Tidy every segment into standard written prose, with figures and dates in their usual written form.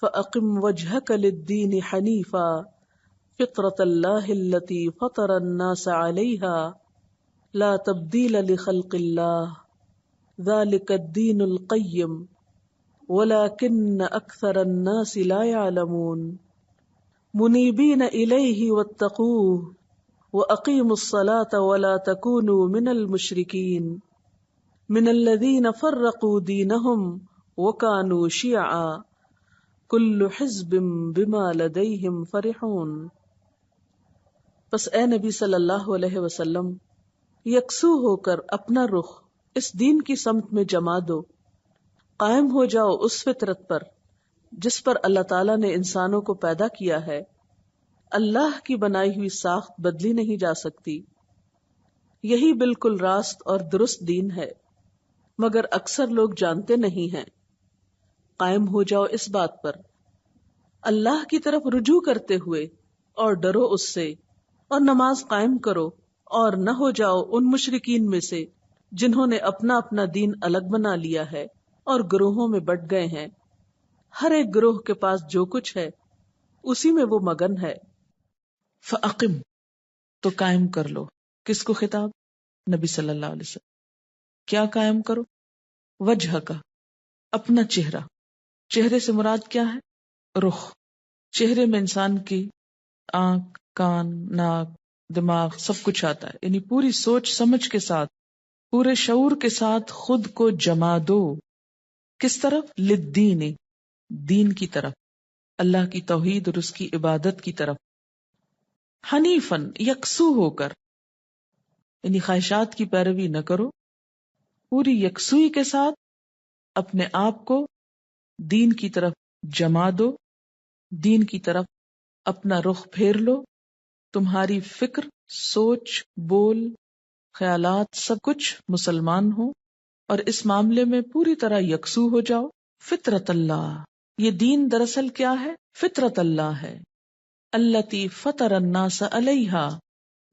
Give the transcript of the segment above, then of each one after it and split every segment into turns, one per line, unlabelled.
فأقم وجهك للدين حنيفا فطرة الله التي فطر الناس عليها لا تبديل لخلق الله ذلك الدين القيم ولكن أكثر الناس لا يعلمون منيبين إليه واتقوه وأقيموا الصلاة ولا تكونوا من المشركين من الذين فرقوا دينهم وكانوا شيعا كل حزب بما لديهم فرحون۔ پس اے نبی صلی اللہ علیہ وسلم یکسو ہو کر اپنا رخ اس دین کی سمت میں جما دو، قائم ہو جاؤ اس فطرت پر جس پر اللہ تعالیٰ نے انسانوں کو پیدا کیا ہے۔ اللہ کی بنائی ہوئی ساخت بدلی نہیں جا سکتی، یہی بالکل راست اور درست دین ہے، مگر اکثر لوگ جانتے نہیں ہیں۔ قائم ہو جاؤ اس بات پر، اللہ کی طرف رجوع کرتے ہوئے، اور ڈرو اس سے، اور نماز قائم کرو، اور نہ ہو جاؤ ان مشرکین میں سے جنہوں نے اپنا اپنا دین الگ بنا لیا ہے اور گروہوں میں بٹ گئے ہیں۔ ہر ایک گروہ کے پاس جو کچھ ہے اسی میں وہ مگن ہے۔ فَأَقِمْ، تو قائم کر لو۔ کس کو خطاب؟ نبی صلی اللہ علیہ وسلم۔ کیا قائم کرو؟ وجہ کا، اپنا چہرہ۔ چہرے سے مراد کیا ہے؟ رخ۔ چہرے میں انسان کی آنکھ، کان، ناک، دماغ سب کچھ آتا ہے، یعنی پوری سوچ سمجھ کے ساتھ، پورے شعور کے ساتھ خود کو جما دو۔ کس طرف؟ للدین، دین کی طرف، اللہ کی توحید اور اس کی عبادت کی طرف۔ حنیفن، یکسو ہو کر، یعنی خواہشات کی پیروی نہ کرو، پوری یکسوئی کے ساتھ اپنے آپ کو دین کی طرف جما دو، دین کی طرف اپنا رخ پھیر لو۔ تمہاری فکر، سوچ، بول، خیالات سب کچھ مسلمان ہو، اور اس معاملے میں پوری طرح یکسو ہو جاؤ۔ فطرت اللہ، یہ دین دراصل کیا ہے؟ فطرت اللہ ہے، التی فطر الناس علیہا،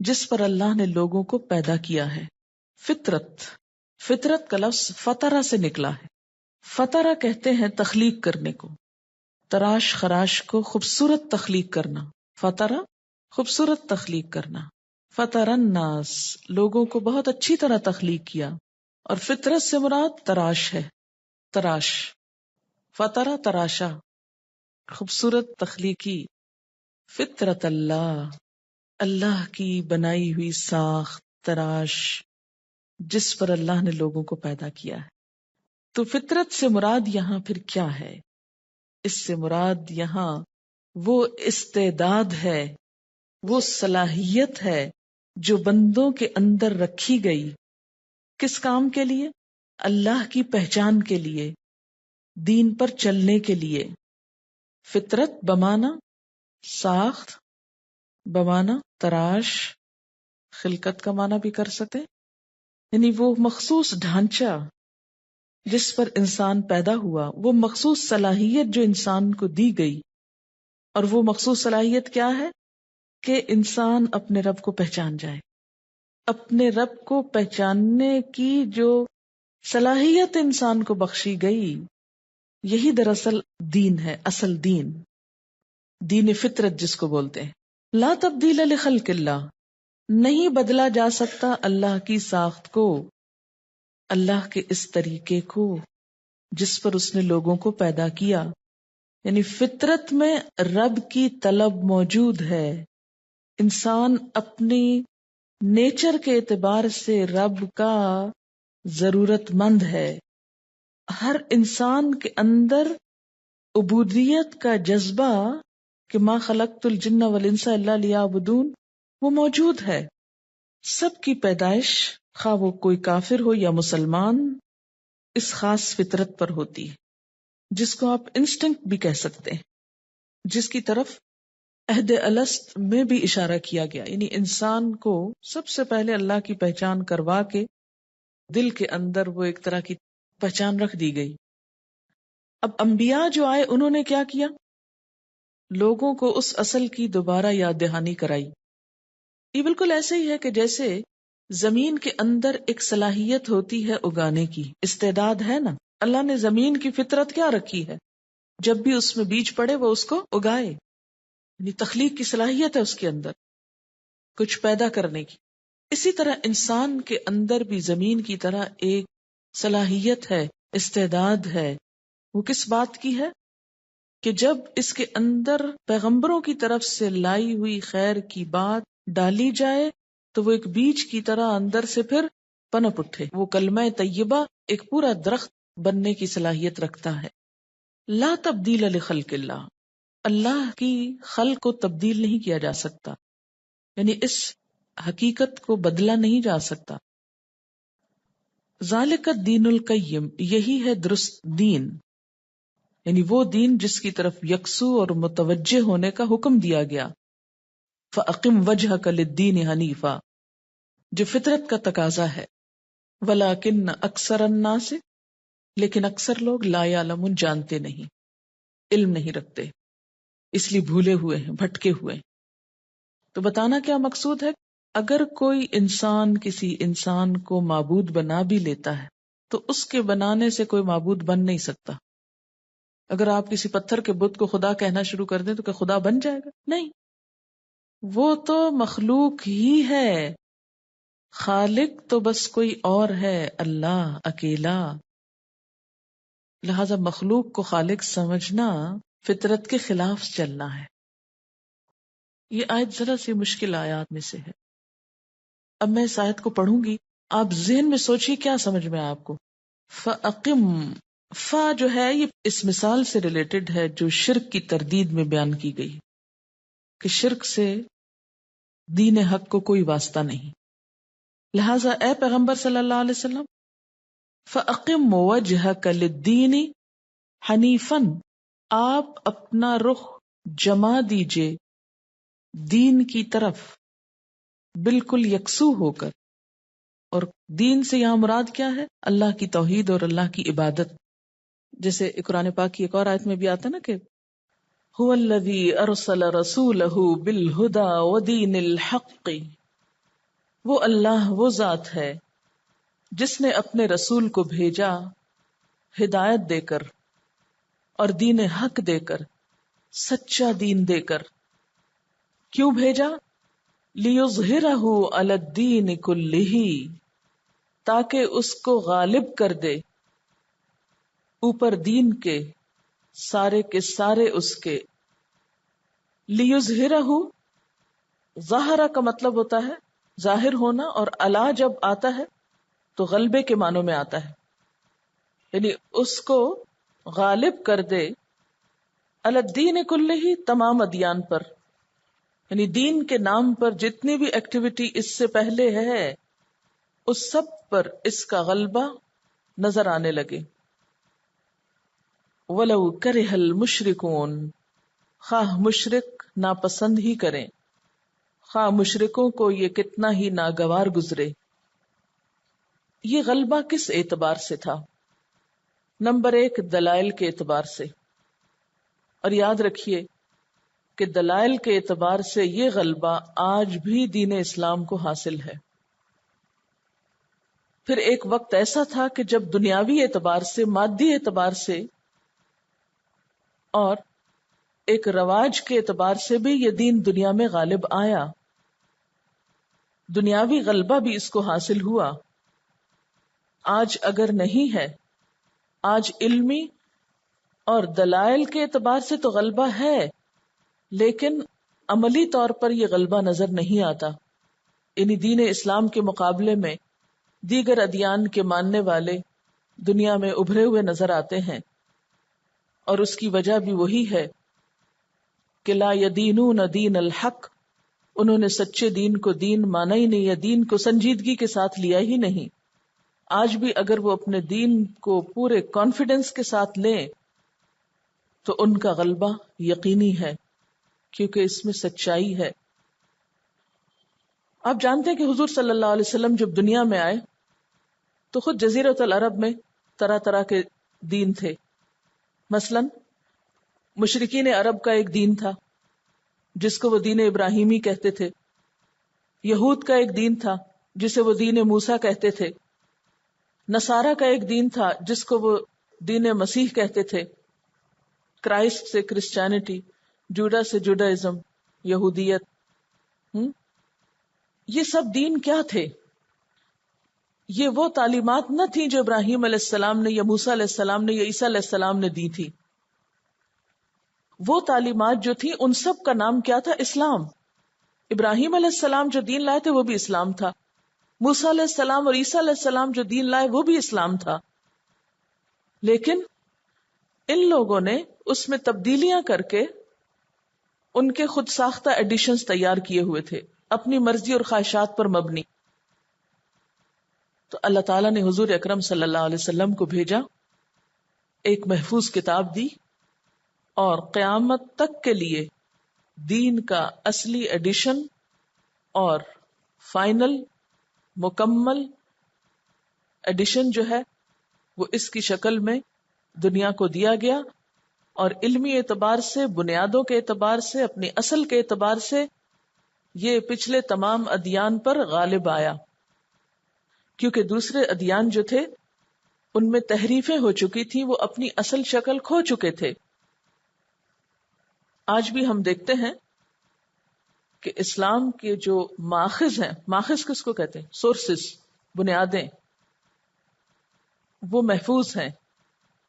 جس پر اللہ نے لوگوں کو پیدا کیا ہے۔ فطرت، فطرت کا لفظ فطرہ سے نکلا ہے۔ فطرہ کہتے ہیں تخلیق کرنے کو، تراش خراش کو خوبصورت تخلیق کرنا۔ فطرہ خوبصورت تخلیق کرنا۔ فطر الناس، لوگوں کو بہت اچھی طرح تخلیق کیا، اور فطرت سے مراد تراش ہے، تراش۔ فطرہ تراشا، خوبصورت تخلیقی۔ فطرت اللہ، اللہ کی بنائی ہوئی ساخت، تراش، جس پر اللہ نے لوگوں کو پیدا کیا ہے۔ تو فطرت سے مراد یہاں پھر کیا ہے؟ اس سے مراد یہاں وہ استعداد ہے، وہ صلاحیت ہے جو بندوں کے اندر رکھی گئی۔ کس کام کے لیے؟ اللہ کی پہچان کے لیے، دین پر چلنے کے لیے۔ فطرت بمانا ساخت، بمانا تراش، خلقت کا معنی بھی کر سکتے، یعنی وہ مخصوص ڈھانچہ جس پر انسان پیدا ہوا، وہ مخصوص صلاحیت جو انسان کو دی گئی۔ اور وہ مخصوص صلاحیت کیا ہے؟ کہ انسان اپنے رب کو پہچان جائے۔ اپنے رب کو پہچاننے کی جو صلاحیت انسان کو بخشی گئی، یہی دراصل دین ہے، اصل دین، دین فطرت جس کو بولتے ہیں۔ لا تبدیل لخلق اللہ، نہیں بدلا جا سکتا اللہ کی ساخت کو، اللہ کے اس طریقے کو جس پر اس نے لوگوں کو پیدا کیا۔ یعنی فطرت میں رب کی طلب موجود ہے، انسان اپنی نیچر کے اعتبار سے رب کا ضرورت مند ہے۔ ہر انسان کے اندر عبودیت کا جذبہ کہ ما خلقت الجن والانس الا لیعبدون وہ موجود ہے۔ سب کی پیدائش، خواہ وہ کوئی کافر ہو یا مسلمان، اس خاص فطرت پر ہوتی ہے جس کو آپ انسٹنکٹ بھی کہہ سکتے ہیں، جس کی طرف عہد الست میں بھی اشارہ کیا گیا۔ یعنی انسان کو سب سے پہلے اللہ کی پہچان کروا کے دل کے اندر وہ ایک طرح کی پہچان رکھ دی گئی۔ اب انبیاء جو آئے انہوں نے کیا کیا؟ لوگوں کو اس اصل کی دوبارہ یاد دہانی کرائی۔ یہ بالکل ایسے ہی ہے کہ جیسے زمین کے اندر ایک صلاحیت ہوتی ہے اگانے کی، استعداد ہے نا۔ اللہ نے زمین کی فطرت کیا رکھی ہے؟ جب بھی اس میں بیج پڑے وہ اس کو اگائے، یعنی تخلیق کی صلاحیت ہے اس کے اندر، کچھ پیدا کرنے کی. اسی طرح انسان کے اندر بھی زمین کی طرح ایک صلاحیت ہے، استعداد ہے. وہ کس بات کی ہے؟ کہ جب اس کے اندر پیغمبروں کی طرف سے لائی ہوئی خیر کی بات ڈالی جائے تو وہ ایک بیج کی طرح اندر سے پھر پنپ اٹھے. وہ کلمہ طیبہ ایک پورا درخت بننے کی صلاحیت رکھتا ہے. لا تبدیل لخلق اللہ، اللہ کی خلق کو تبدیل نہیں کیا جا سکتا، یعنی اس حقیقت کو بدلا نہیں جا سکتا. ذالک الدین القیم، یہی ہے درست دین، یعنی وہ دین جس کی طرف یکسو اور متوجہ ہونے کا حکم دیا گیا. فَأَقِمْ وَجْهَكَ لِلدِّينِ حنیفا، جو فطرت کا تقاضا ہے. وَلَكِنَّ أَكْثَرَ النَّاسِ، لیکن اکثر لوگ لا یعلمون، جانتے نہیں، علم نہیں رکھتے، اس لیے بھولے ہوئے ہیں، بھٹکے ہوئے ہیں. تو بتانا کیا مقصود ہے؟ اگر کوئی انسان کسی انسان کو معبود بنا بھی لیتا ہے تو اس کے بنانے سے کوئی معبود بن نہیں سکتا. اگر آپ کسی پتھر کے بت کو خدا کہنا شروع کر دیں تو کیا خدا بن جائے گا؟ نہیں، وہ تو مخلوق ہی ہے. خالق تو بس کوئی اور ہے، اللہ اکیلا. لہذا مخلوق کو خالق سمجھنا فطرت کے خلاف چلنا ہے. یہ آیت ذرا سی مشکل آیات میں سے ہے. اب میں اس آیت کو پڑھوں گی، آپ ذہن میں سوچیے کیا سمجھ میں آپ کو. فَأَقِمْ، فا جو ہے یہ اس مثال سے ریلیٹڈ ہے جو شرک کی تردید میں بیان کی گئی کہ شرک سے دین حق کو کوئی واسطہ نہیں. لہٰذا اے پیغمبر صلی اللہ علیہ وسلم، فَأَقِمْ وَجْهَكَ لِلدِّينِ حنیفاً، آپ اپنا رخ جما دیجئے دین کی طرف بالکل یکسو ہو کر. اور دین سے یہاں مراد کیا ہے؟ اللہ کی توحید اور اللہ کی عبادت. جیسے قرآن پاک کی ایک اور آیت میں بھی آتا نا کہ هو الذی ارسل رسولہ بالہدی ودین الحق، وہ اللہ وہ ذات ہے جس نے اپنے رسول کو بھیجا ہدایت دے کر اور دین حق دے کر، سچا دین دے کر. کیوں بھیجا؟ لیظہرہ علی الدین کلہ، تاکہ اس کو غالب کر دے اوپر دین کے سارے اس کے. لیظہرہ، ظاہرہ کا مطلب ہوتا ہے ظاہر ہونا، اور علا جب آتا ہے تو غلبے کے معنوں میں آتا ہے، یعنی اس کو غالب کر دے علی الدین کلہ، تمام ادیان پر. یعنی دین کے نام پر جتنی بھی ایکٹیویٹی اس سے پہلے ہے اس سب پر اس کا غلبہ نظر آنے لگے. وَلَوْ كَرِهَ الْمُشْرِكُونَ، خواہ مشرک ناپسند ہی کریں، خواہ مشرکوں کو یہ کتنا ہی ناگوار گزرے. یہ غلبہ کس اعتبار سے تھا؟ نمبر 1 دلائل کے اعتبار سے. اور یاد رکھیے کہ دلائل کے اعتبار سے یہ غلبہ آج بھی دین اسلام کو حاصل ہے. پھر ایک وقت ایسا تھا کہ جب دنیاوی اعتبار سے، مادی اعتبار سے اور ایک رواج کے اعتبار سے بھی یہ دین دنیا میں غالب آیا، دنیاوی غلبہ بھی اس کو حاصل ہوا. آج اگر نہیں ہے، آج علمی اور دلائل کے اعتبار سے تو غلبہ ہے، لیکن عملی طور پر یہ غلبہ نظر نہیں آتا. یعنی دین اسلام کے مقابلے میں دیگر ادیان کے ماننے والے دنیا میں ابھرے ہوئے نظر آتے ہیں، اور اس کی وجہ بھی وہی ہے کہ لا یدینون دین الحق، انہوں نے سچے دین کو دین مانا ہی نہیں، یا دین کو سنجیدگی کے ساتھ لیا ہی نہیں. آج بھی اگر وہ اپنے دین کو پورے کانفیڈنس کے ساتھ لیں تو ان کا غلبہ یقینی ہے، کیونکہ اس میں سچائی ہے. آپ جانتے ہیں کہ حضور صلی اللہ علیہ وسلم جب دنیا میں آئے تو خود جزیرۃ العرب میں طرح طرح کے دین تھے. مثلا مشرکین عرب کا ایک دین تھا جس کو وہ دین ابراہیمی کہتے تھے. یہود کا ایک دین تھا جسے وہ دین موسیٰ کہتے تھے. نصارہ کا ایک دین تھا جس کو وہ دین مسیح کہتے تھے. کرائسٹ سے کرسچینٹی، جوڈا سے جوڈائزم، یہودیت، یہ سب دین کیا تھے؟ یہ وہ تعلیمات نہ تھیں جو ابراہیم علیہ السلام نے یا موسیٰ علیہ السلام نے یا عیسیٰ علیہ السلام نے دی تھی. وہ تعلیمات جو تھی ان سب کا نام کیا تھا؟ اسلام. ابراہیم علیہ السلام جو دین لائے تھے وہ بھی اسلام تھا، موسیٰ علیہ السلام اور عیسیٰ علیہ السلام جو دین لائے وہ بھی اسلام تھا. لیکن ان لوگوں نے اس میں تبدیلیاں کر کے ان کے خود ساختہ ایڈیشنز تیار کیے ہوئے تھے، اپنی مرضی اور خواہشات پر مبنی. تو اللہ تعالیٰ نے حضور اکرم صلی اللہ علیہ وسلم کو بھیجا، ایک محفوظ کتاب دی، اور قیامت تک کے لیے دین کا اصلی ایڈیشن اور فائنل مکمل ایڈیشن جو ہے وہ اس کی شکل میں دنیا کو دیا گیا، اور علمی اعتبار سے، بنیادوں کے اعتبار سے، اپنی اصل کے اعتبار سے یہ پچھلے تمام ادیان پر غالب آیا، کیونکہ دوسرے ادیان جو تھے ان میں تحریفیں ہو چکی تھیں، وہ اپنی اصل شکل کھو چکے تھے. آج بھی ہم دیکھتے ہیں کہ اسلام کے جو ماخذ ہیں، ماخذ کس کو کہتے ہیں؟ سورسز، بنیادیں، وہ محفوظ ہیں،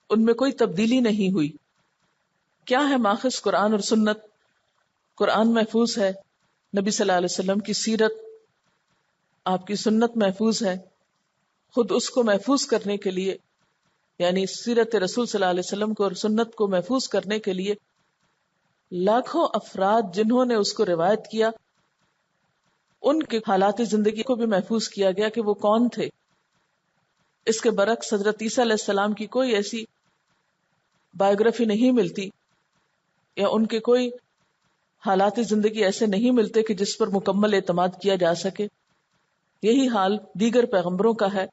ان میں کوئی تبدیلی نہیں ہوئی. کیا ہے ماخذ؟ قرآن اور سنت. قرآن محفوظ ہے، نبی صلی اللہ علیہ وسلم کی سیرت، آپ کی سنت محفوظ ہے. خود اس کو محفوظ کرنے کے لیے، یعنی سیرت رسول صلی اللہ علیہ وسلم کو اور سنت کو محفوظ کرنے کے لیے لاکھوں افراد جنہوں نے اس کو روایت کیا، ان کے حالات زندگی کو بھی محفوظ کیا گیا کہ وہ کون تھے. اس کے برعکس حضرت عیسیٰ علیہ السلام کی کوئی ایسی بایوگرافی نہیں ملتی، یا ان کے کوئی حالات زندگی ایسے نہیں ملتے کہ جس پر مکمل اعتماد کیا جا سکے. یہی حال دیگر پیغمبروں کا ہے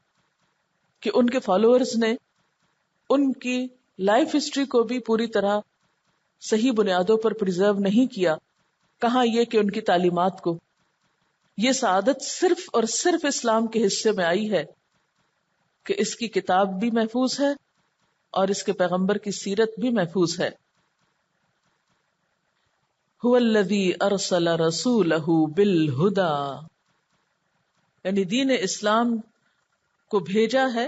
کہ ان کے فالوورز نے ان کی لائف ہسٹری کو بھی پوری طرح صحیح بنیادوں پر پریزرو نہیں کیا، کہاں یہ کہ ان کی تعلیمات کو. یہ سعادت صرف اور صرف اسلام کے حصے میں آئی ہے کہ اس کی کتاب بھی محفوظ ہے اور اس کے پیغمبر کی سیرت بھی محفوظ ہے. هو الذی ارسل رسولہ بالہدی، یعنی دین اسلام کو بھیجا ہے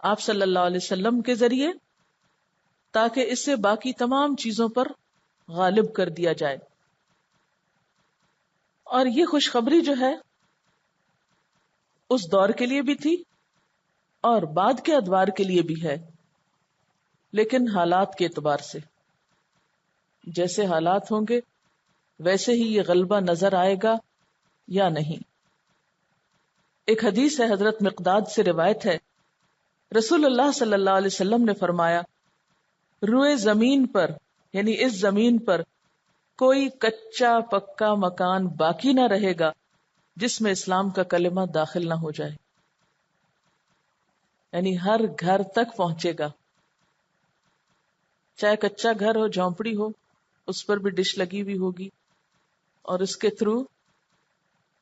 آپ صلی اللہ علیہ وسلم کے ذریعے تاکہ اسے باقی تمام چیزوں پر غالب کر دیا جائے. اور یہ خوشخبری جو ہے اس دور کے لیے بھی تھی اور بعد کے ادوار کے لیے بھی ہے، لیکن حالات کے اعتبار سے جیسے حالات ہوں گے ویسے ہی یہ غلبہ نظر آئے گا یا نہیں. ایک حدیث ہے، حضرت مقداد سے روایت ہے، رسول اللہ صلی اللہ علیہ وسلم نے فرمایا، روئے زمین پر، یعنی اس زمین پر کوئی کچا پکا مکان باقی نہ رہے گا جس میں اسلام کا کلمہ داخل نہ ہو جائے. یعنی ہر گھر تک پہنچے گا، چاہے کچا گھر ہو، جھونپڑی ہو، اس پر بھی ڈش لگی ہوئی ہوگی، اور اس کے تھرو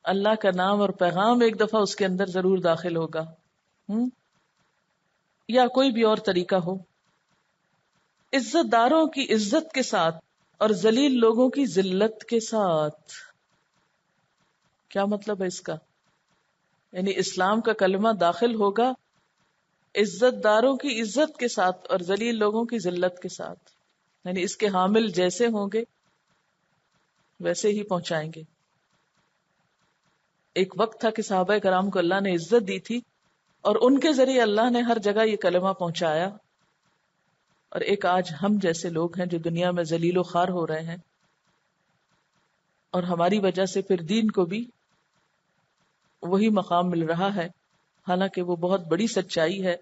اللہ کا نام اور پیغام ایک دفعہ اس کے اندر ضرور داخل ہوگا. یا کوئی بھی اور طریقہ ہو. عزت داروں کی عزت کے ساتھ اور ذلیل لوگوں کی ذلت کے ساتھ. کیا مطلب ہے اس کا؟ یعنی اسلام کا کلمہ داخل ہوگا عزت داروں کی عزت کے ساتھ اور ذلیل لوگوں کی ذلت کے ساتھ، یعنی اس کے حامل جیسے ہوں گے ویسے ہی پہنچائیں گے. ایک وقت تھا کہ صحابہ کرام کو اللہ نے عزت دی تھی اور ان کے ذریعے اللہ نے ہر جگہ یہ کلمہ پہنچایا، اور ایک آج ہم جیسے لوگ ہیں جو دنیا میں ذلیل و خوار ہو رہے ہیں، اور ہماری وجہ سے پھر دین کو بھی وہی مقام مل رہا ہے، حالانکہ وہ بہت بڑی سچائی ہے.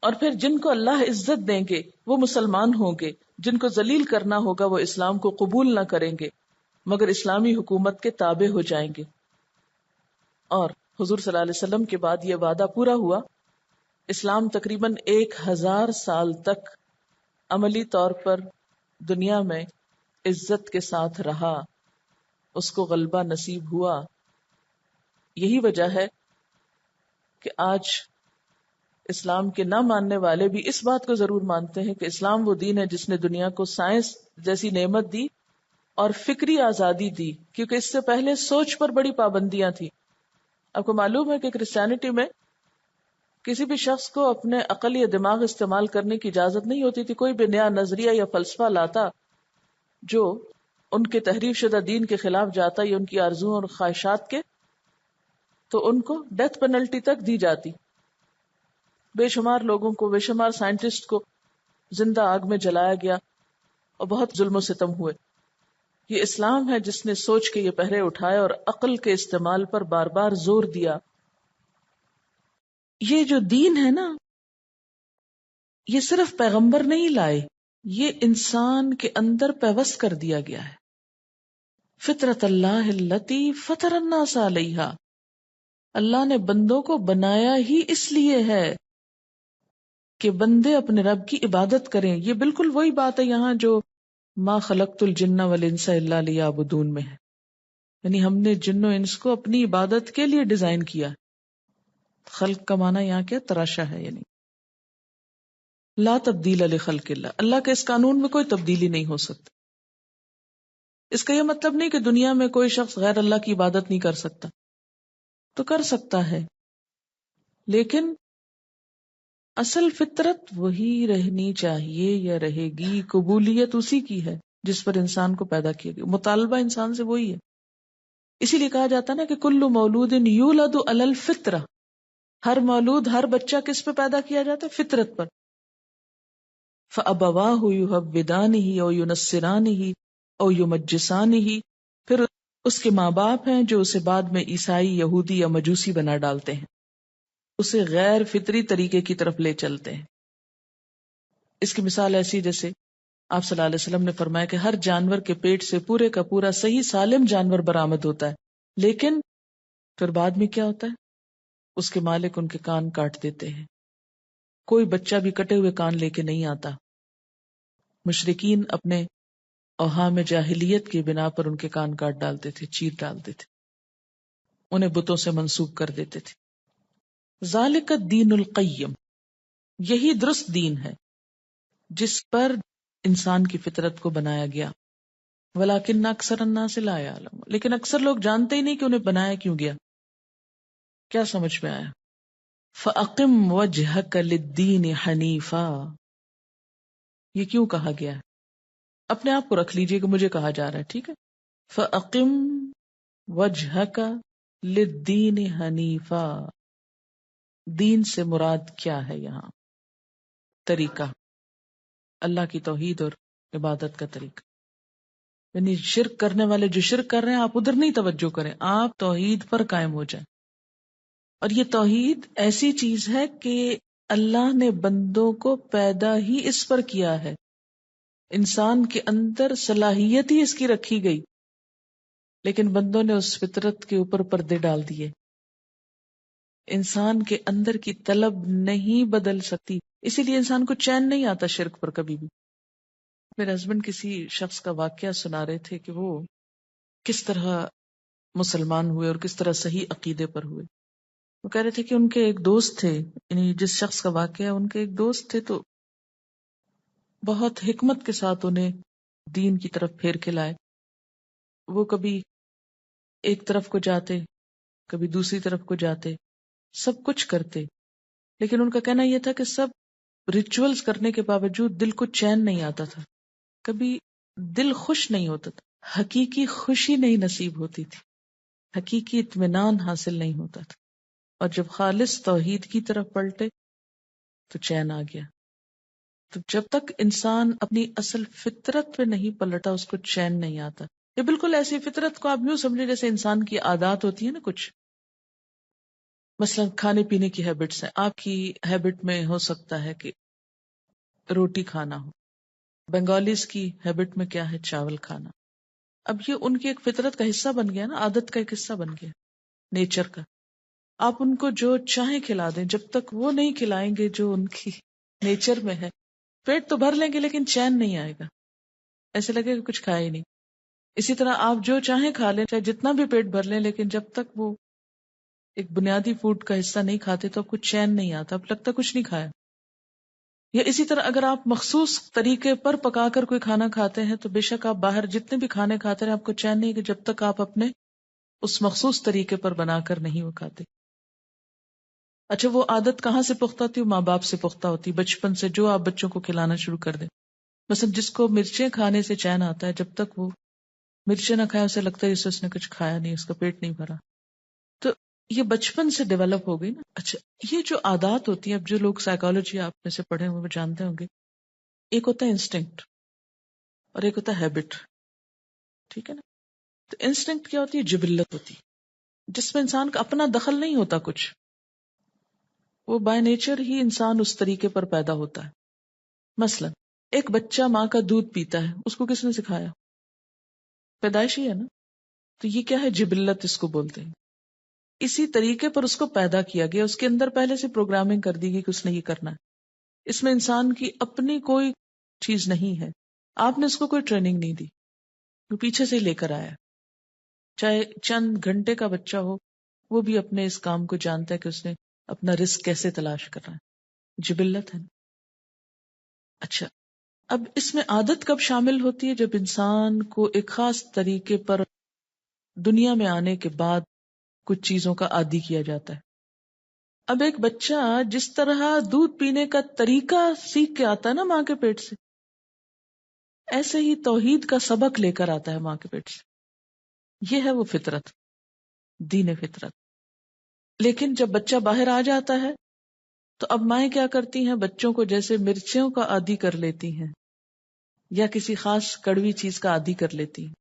اور پھر جن کو اللہ عزت دیں گے وہ مسلمان ہوں گے، جن کو ذلیل کرنا ہوگا وہ اسلام کو قبول نہ کریں گے مگر اسلامی حکومت کے تابع ہو جائیں گے. اور حضور صلی اللہ علیہ وسلم کے بعد یہ وعدہ پورا ہوا. اسلام تقریباً 1000 سال تک عملی طور پر دنیا میں عزت کے ساتھ رہا، اس کو غلبہ نصیب ہوا. یہی وجہ ہے کہ آج اسلام کے نہ ماننے والے بھی اس بات کو ضرور مانتے ہیں کہ اسلام وہ دین ہے جس نے دنیا کو سائنس جیسی نعمت دی اور فکری آزادی دی، کیونکہ اس سے پہلے سوچ پر بڑی پابندیاں تھیں۔ آپ کو معلوم ہے کہ کرسچینٹی میں کسی بھی شخص کو اپنے عقل یا دماغ استعمال کرنے کی اجازت نہیں ہوتی تھی۔ کوئی بھی نیا نظریہ یا فلسفہ لاتا جو ان کے تحریف شدہ دین کے خلاف جاتا یا ان کی آرزوؤں اور خواہشات کے، تو ان کو ڈیتھ پینلٹی تک دی جاتی۔ بے شمار لوگوں کو، بے شمار سائنٹسٹ کو زندہ آگ میں جلایا گیا اور بہت ظلم و ستم ہوئے۔ یہ اسلام ہے جس نے سوچ کے یہ پہرے اٹھائے اور عقل کے استعمال پر بار بار زور دیا۔ یہ جو دین ہے نا، یہ صرف پیغمبر نہیں لائے، یہ انسان کے اندر پیوست کر دیا گیا ہے۔ فطرت اللہ التی فطر الناس علیہا، اللہ نے بندوں کو بنایا ہی اس لیے ہے کہ بندے اپنے رب کی عبادت کریں۔ یہ بالکل وہی بات ہے یہاں جو ما خلقت الجن والانس الا لیعبدون میں ہے، یعنی ہم نے جن و انس کو اپنی عبادت کے لیے ڈیزائن کیا۔ خلق کا معنی یہاں کیا؟ تراشا ہے، یعنی لا تبدیل لخلق اللہ، اللہ کے اس قانون میں کوئی تبدیلی نہیں ہو سکتی۔ اس کا یہ مطلب نہیں کہ دنیا میں کوئی شخص غیر اللہ کی عبادت نہیں کر سکتا، تو کر سکتا ہے، لیکن اصل فطرت وہی رہنی چاہیے یا رہے گی۔ قبولیت اسی کی ہے جس پر انسان کو پیدا کیا گیا، مطالبہ انسان سے وہی ہے۔ اسی لیے کہا جاتا ہے نا کہ کل مولود یولد علی الفطرہ، ہر مولود، ہر بچہ کس پہ پیدا کیا جاتا ہے؟ فطرت پر۔ فَأَبَوَاهُ يُهَوِّدَانِهِ أَوْ يُنَصِّرَانِهِ أَوْ يُمَجِّسَانِهِ، پھر اس کے ماں باپ ہیں جو اسے بعد میں عیسائی، یہودی یا مجوسی بنا ڈالتے ہیں، اسے غیر فطری طریقے کی طرف لے چلتے ہیں۔ اس کی مثال ایسی جیسے آپ صلی اللہ علیہ وسلم نے فرمایا کہ ہر جانور کے پیٹ سے پورے کا پورا صحیح سالم جانور برآمد ہوتا ہے، لیکن پھر بعد میں کیا ہوتا ہے؟ اس کے مالک ان کے کان کاٹ دیتے ہیں۔ کوئی بچہ بھی کٹے ہوئے کان لے کے نہیں آتا۔ مشرکین اپنے اوہام جاہلیت کی بنا پر ان کے کان کاٹ ڈالتے تھے، چیر ڈالتے تھے، انہیں بتوں سے منسوب کر دیتے تھے۔ ذالک الدین القیم، یہی درست دین ہے جس پر انسان کی فطرت کو بنایا گیا۔ ولیکن اکثر الناس لا یعلمون، لیکن اکثر لوگ جانتے ہی نہیں کہ انہیں بنایا کیوں گیا۔ کیا سمجھ میں آیا؟ فَأَقِمْ وَجْهَكَ لِلدِّينِ حَنِيفًا، یہ کیوں کہا گیا ہے؟ اپنے آپ کو رکھ لیجئے کہ مجھے کہا جا رہا ہے، ٹھیک ہے؟ فَأَقِمْ وَجْهَكَ لِلدِّينِ حَنِيفًا، دین سے مراد کیا ہے یہاں؟ طریقہ، اللہ کی توحید اور عبادت کا طریقہ۔ یعنی شرک کرنے والے جو شرک کر رہے ہیں، آپ ادھر نہیں توجہ کریں، آپ توحید پر قائم ہو جائیں۔ اور یہ توحید ایسی چیز ہے کہ اللہ نے بندوں کو پیدا ہی اس پر کیا ہے، انسان کے اندر صلاحیت ہی اس کی رکھی گئی، لیکن بندوں نے اس فطرت کے اوپر پردے ڈال دیے۔ انسان کے اندر کی طلب نہیں بدل سکتی، اسی لیے انسان کو چین نہیں آتا شرک پر کبھی بھی۔ میرے ہسبینڈ کسی شخص کا واقعہ سنا رہے تھے کہ وہ کس طرح مسلمان ہوئے اور کس طرح صحیح عقیدے پر ہوئے۔ وہ کہہ رہے تھے کہ ان کے ایک دوست تھے، یعنی جس شخص کا واقعہ ان کے ایک دوست تھے، تو بہت حکمت کے ساتھ انہیں دین کی طرف پھیر کے لائے۔ وہ کبھی ایک طرف کو جاتے، کبھی دوسری طرف کو جاتے، سب کچھ کرتے، لیکن ان کا کہنا یہ تھا کہ سب ریچولز کرنے کے باوجود دل کو چین نہیں آتا تھا، کبھی دل خوش نہیں ہوتا تھا، حقیقی خوشی نہیں نصیب ہوتی تھی، حقیقی اطمینان حاصل نہیں ہوتا تھا۔ اور جب خالص توحید کی طرف پلٹے تو چین آ گیا۔ تو جب تک انسان اپنی اصل فطرت پہ نہیں پلٹا، اس کو چین نہیں آتا۔ یہ بالکل ایسی فطرت کو آپ یوں سمجھے جیسے انسان کی عادات ہوتی ہے نا کچھ، مثلا کھانے پینے کی ہیبٹس ہیں۔ آپ کی ہیبٹ میں ہو سکتا ہے کہ روٹی کھانا ہو، بنگالیز کی ہیبٹ میں کیا ہے؟ چاول کھانا۔ اب یہ ان کی ایک فطرت کا حصہ بن گیا نا، عادت کا ایک حصہ بن گیا، نیچر کا۔ آپ ان کو جو چاہیں کھلا دیں، جب تک وہ نہیں کھلائیں گے جو ان کی نیچر میں ہے، پیٹ تو بھر لیں گے لیکن چین نہیں آئے گا، ایسے لگے کہ کچھ کھایا ہی نہیں۔ اسی طرح آپ جو چاہیں کھا لیں، چاہے جتنا بھی پیٹ بھر لیں، لیکن جب تک وہ
ایک بنیادی فوڈ کا حصہ نہیں کھاتے تو آپ کو چین نہیں آتا، اب لگتا کچھ نہیں کھایا. یا اسی طرح اگر آپ مخصوص طریقے پر پکا کر کوئی کھانا کھاتے ہیں تو بے شک آپ باہر جتنے بھی کھانے کھاتے ہیں آپ کو چین نہیں کہ جب تک آپ اپنے اس مخصوص طریقے پر بنا کر نہیں وہ کھاتے. اچھا وہ عادت کہاں سے پختہ ہوتی ہے؟ ماں باپ سے پختہ ہوتی ہے، بچپن سے جو آپ بچوں کو کھلانا شروع کر دیں. مثلا جس کو مرچیں کھانے سے چین آتا ہے، جب تک وہ مرچیں نہ کھائے اسے لگتا ہے جسے اس نے کچھ کھایا نہیں، اس کا پیٹ نہیں بھرا. تو یہ بچپن سے ڈیولپ ہو گئی نا. اچھا یہ جو عادات ہوتی ہیں، اب جو لوگ سائیکالوجی آپ میں سے پڑھے ہوئے وہ جانتے ہوں گے، ایک ہوتا ہے انسٹنکٹ اور ایک ہوتا ہے ہیبٹ. ٹھیک ہے نا؟ تو انسٹنکٹ کیا ہوتی ہے؟ جبلت ہوتی ہے، جس میں انسان کا اپنا دخل نہیں ہوتا کچھ، وہ بائی نیچر ہی انسان اس طریقے پر پیدا ہوتا ہے. مثلا ایک بچہ ماں کا دودھ پیتا ہے، اس کو کس نے سکھایا؟ پیدائشی ہے نا. تو یہ کیا ہے؟ جبلت اس کو بولتے ہیں. اسی طریقے پر اس کو پیدا کیا گیا، اس کے اندر پہلے سے پروگرامنگ کر دی گئی کہ اس نے یہ کرنا ہے. اس میں انسان کی اپنی کوئی چیز نہیں ہے، آپ نے اس کو کوئی ٹریننگ نہیں دی، وہ پیچھے سے ہی لے کر آیا. چاہے چند گھنٹے کا بچہ ہو، وہ بھی اپنے اس کام کو جانتا ہے کہ اس نے اپنا رزق کیسے تلاش کرنا ہے. جبلت ہے. اچھا اب اس میں عادت کب شامل ہوتی ہے؟ جب انسان کو ایک خاص طریقے پر دنیا میں آنے کے بعد کچھ چیزوں کا عادی کیا جاتا ہے. اب ایک بچہ جس طرح دودھ پینے کا طریقہ سیکھ کے آتا ہے نا ماں کے پیٹ سے، ایسے ہی توحید کا سبق لے کر آتا ہے ماں کے پیٹ سے. یہ ہے وہ فطرت، دین فطرت. لیکن جب بچہ باہر آ جاتا ہے تو اب مائیں کیا کرتی ہیں؟ بچوں کو جیسے مرچیوں کا عادی کر لیتی ہیں یا کسی خاص کڑوی چیز کا عادی کر لیتی ہیں.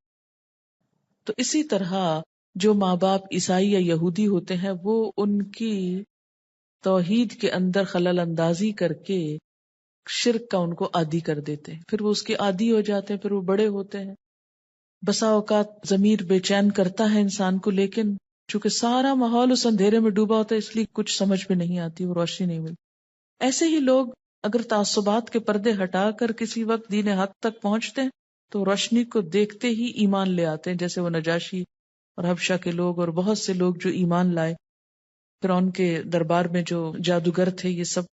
تو اسی طرح جو ماں باپ عیسائی یا یہودی ہوتے ہیں وہ ان کی توحید کے اندر خلل اندازی کر کے شرک کا ان کو عادی کر دیتے ہیں، پھر وہ اس کے عادی ہو جاتے ہیں، پھر وہ بڑے ہوتے ہیں. بسا اوقات ضمیر بے چین کرتا ہے انسان کو، لیکن چونکہ سارا ماحول اس اندھیرے میں ڈوبا ہوتا ہے اس لیے کچھ سمجھ میں نہیں آتی، وہ روشنی نہیں ملتی. ایسے ہی لوگ اگر تعصبات کے پردے ہٹا کر کسی وقت دین حق تک پہنچتے ہیں تو روشنی کو دیکھتے ہی ایمان لے آتے ہیں، جیسے وہ نجاشی اور حبشہ کے لوگ اور بہت سے لوگ جو ایمان لائے فرعون کے دربار میں جو جادوگر تھے، یہ سب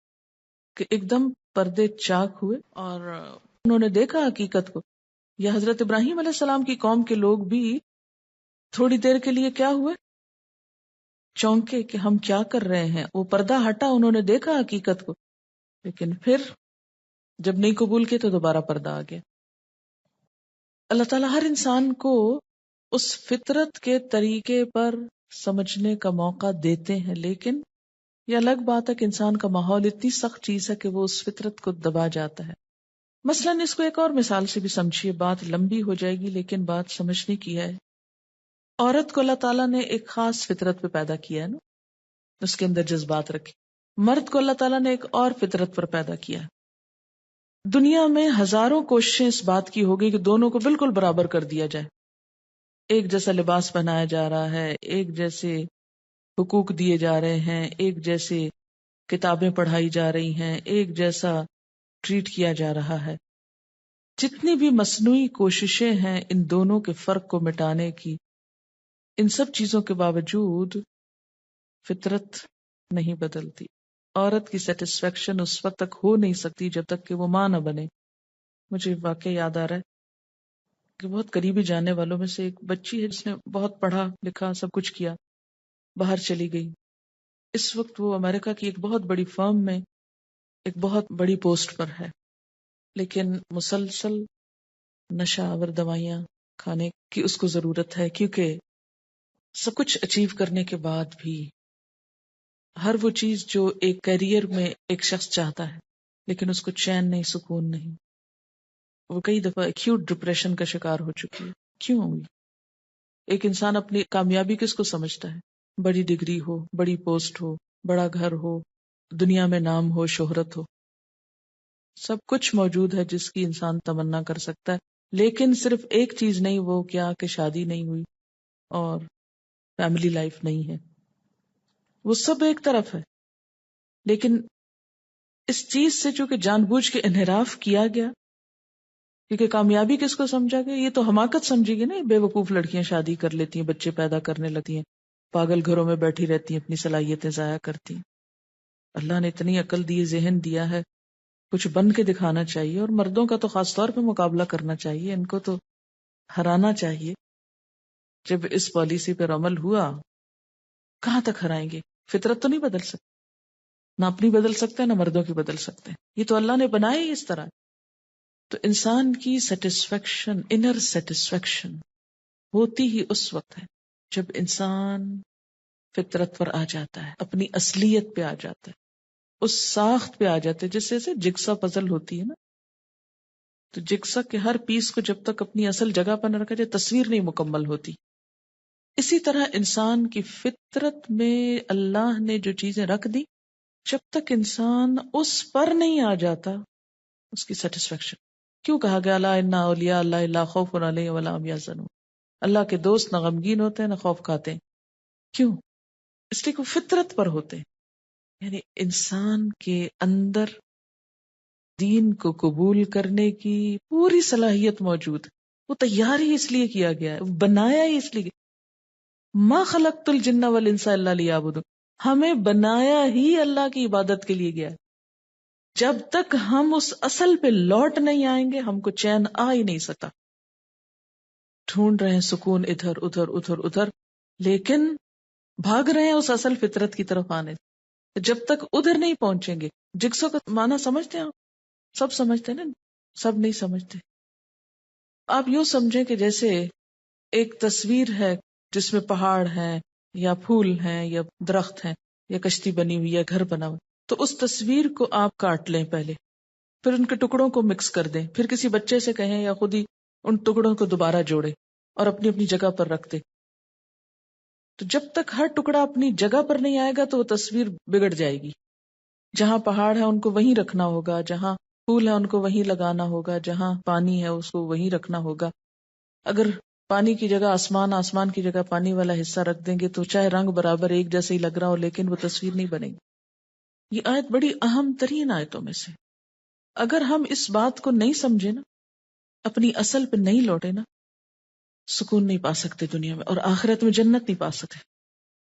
کہ ایک دم پردے چاک ہوئے اور انہوں نے دیکھا حقیقت کو. یا حضرت ابراہیم علیہ السلام کی قوم کے لوگ بھی تھوڑی دیر کے لیے کیا ہوئے؟ چونکے کہ ہم کیا کر رہے ہیں. وہ پردہ ہٹا، انہوں نے دیکھا حقیقت کو، لیکن پھر جب نہیں قبول کیا تو دوبارہ پردہ آ گیا. اللہ تعالیٰ ہر انسان کو اس فطرت کے طریقے پر سمجھنے کا موقع دیتے ہیں، لیکن یہ الگ بات ہے کہ انسان کا ماحول اتنی سخت چیز ہے کہ وہ اس فطرت کو دبا جاتا ہے. مثلاً اس کو ایک اور مثال سے بھی سمجھیے، بات لمبی ہو جائے گی لیکن بات سمجھنے کی ہے. عورت کو اللہ تعالیٰ نے ایک خاص فطرت پہ پیدا کیا ہے نا، اس کے اندر جذبات رکھے. مرد کو اللہ تعالیٰ نے ایک اور فطرت پر پیدا کیا ہے. دنیا میں ہزاروں کوششیں اس بات کی ہوگی کہ دونوں کو بالکل برابر کر دیا جائے، ایک جیسا لباس پہنایا جا رہا ہے، ایک جیسے حقوق دیے جا رہے ہیں، ایک جیسے کتابیں پڑھائی جا رہی ہیں، ایک جیسا ٹریٹ کیا جا رہا ہے. جتنی بھی مصنوعی کوششیں ہیں ان دونوں کے فرق کو مٹانے کی، ان سب چیزوں کے باوجود فطرت نہیں بدلتی. عورت کی سیٹسفیکشن اس وقت تک ہو نہیں سکتی جب تک کہ وہ ماں نہ بنے. مجھے واقعہ یاد آ رہا ہے کہ بہت قریبی جاننے والوں میں سے ایک بچی ہے جس نے بہت پڑھا لکھا، سب کچھ کیا، باہر چلی گئی. اس وقت وہ امریکہ کی ایک بہت بڑی فرم میں ایک بہت بڑی پوسٹ پر ہے، لیکن مسلسل نشہ آور دوائیاں کھانے کی اس کو ضرورت ہے، کیونکہ سب کچھ اچیو کرنے کے بعد بھی ہر وہ چیز جو ایک کیریئر میں ایک شخص چاہتا ہے لیکن اس کو چین نہیں، سکون نہیں. وہ کئی دفعہ ایکیوٹ ڈپریشن کا شکار ہو چکی ہے. کیوں ہوئی؟ ایک انسان اپنی کامیابی کس کو سمجھتا ہے؟ بڑی ڈگری ہو، بڑی پوسٹ ہو، بڑا گھر ہو، دنیا میں نام ہو، شہرت ہو، سب کچھ موجود ہے جس کی انسان تمنا کر سکتا ہے، لیکن صرف ایک چیز نہیں، وہ کیا کہ شادی نہیں ہوئی اور فیملی لائف نہیں ہے. وہ سب ایک طرف ہے، لیکن اس چیز سے چونکہ جان بوجھ کے انحراف کیا گیا، کیونکہ کامیابی کس کو سمجھا گیا؟ یہ تو حماقت سمجھی گئی نا، بے وقوف لڑکیاں شادی کر لیتی ہیں، بچے پیدا کرنے لگتی ہیں. پاگل گھروں میں بیٹھی رہتی ہیں، اپنی صلاحیتیں ضائع کرتی ہیں. اللہ نے اتنی عقل دی، ذہن دیا ہے، کچھ بن کے دکھانا چاہیے. اور مردوں کا تو خاص طور پہ مقابلہ کرنا چاہیے، ان کو تو ہرانا چاہیے. جب اس پالیسی پر عمل ہوا، کہاں تک ہرائیں گے؟ فطرت تو نہیں بدل سکتے، نہ اپنی بدل سکتے نہ مردوں کی بدل سکتے. یہ تو اللہ نے بنایا ہی اس طرح. تو انسان کی سیٹسفیکشن، انر سیٹسفیکشن ہوتی ہی اس وقت ہے جب انسان فطرت پر آ جاتا ہے، اپنی اصلیت پہ آ جاتا ہے، اس ساخت پہ آ جاتے ہیں. جیسے جگسا پزل ہوتی ہے نا، تو جگسا کے ہر پیس کو جب تک اپنی اصل جگہ پر نہ رکھا جائے تصویر نہیں مکمل ہوتی. اسی طرح انسان کی فطرت میں اللہ نے جو چیزیں رکھ دی، جب تک انسان اس پر نہیں آ جاتا، اس کی سیٹسفیکشن. کیوں کہا گیا الا ان اولیاء اللہ لا خوف علیہم ولا هم يحزنون؟ اللہ کے دوست نہ غمگین ہوتے ہیں نہ خوف کھاتے ہیں. کیوں؟ اس لیے کہ وہ فطرت پر ہوتے ہیں. یعنی انسان کے اندر دین کو قبول کرنے کی پوری صلاحیت موجود ہے. وہ تیار ہی اس لیے کیا گیا ہے، بنایا ہی اس لیے. ما خلقت الجن والانس الا لیعبدون، ہمیں بنایا ہی اللہ کی عبادت کے لیے گیا ہے. جب تک ہم اس اصل پہ لوٹ نہیں آئیں گے ہم کو چین آ ہی نہیں سکتا. ڈھونڈ رہے ہیں سکون ادھر ادھر ادھر ادھر، لیکن بھاگ رہے ہیں اس اصل فطرت کی طرف آنے. جب تک ادھر نہیں پہنچیں گے. جگسو کا معنی سمجھتے ہیں آپ؟ سب سمجھتے ہیں نا؟ سب نہیں سمجھتے. آپ یوں سمجھیں کہ جیسے ایک تصویر ہے جس میں پہاڑ ہیں یا پھول ہیں یا درخت ہیں یا کشتی بنی ہوئی یا گھر بنا ہوا، تو اس تصویر کو آپ کاٹ لیں پہلے، پھر ان کے ٹکڑوں کو مکس کر دیں، پھر کسی بچے سے کہیں یا خود ہی ان ٹکڑوں کو دوبارہ جوڑے اور اپنی اپنی جگہ پر رکھ دے. تو جب تک ہر ٹکڑا اپنی جگہ پر نہیں آئے گا تو وہ تصویر بگڑ جائے گی. جہاں پہاڑ ہے ان کو وہیں رکھنا ہوگا، جہاں پھول ہے ان کو وہیں لگانا ہوگا، جہاں پانی ہے اس کو وہیں رکھنا ہوگا. اگر پانی کی جگہ آسمان، آسمان کی جگہ پانی والا حصہ رکھ دیں گے تو چاہے رنگ برابر ایک جیسے ہی لگ رہا ہو لیکن وہ تصویر نہیں بنے گی. یہ آیت بڑی اہم ترین آیتوں میں سے. اگر ہم اس بات کو نہیں سمجھے نا، اپنی اصل پہ نہیں لوٹے نا، سکون نہیں پا سکتے دنیا میں، اور آخرت میں جنت نہیں پا سکتے.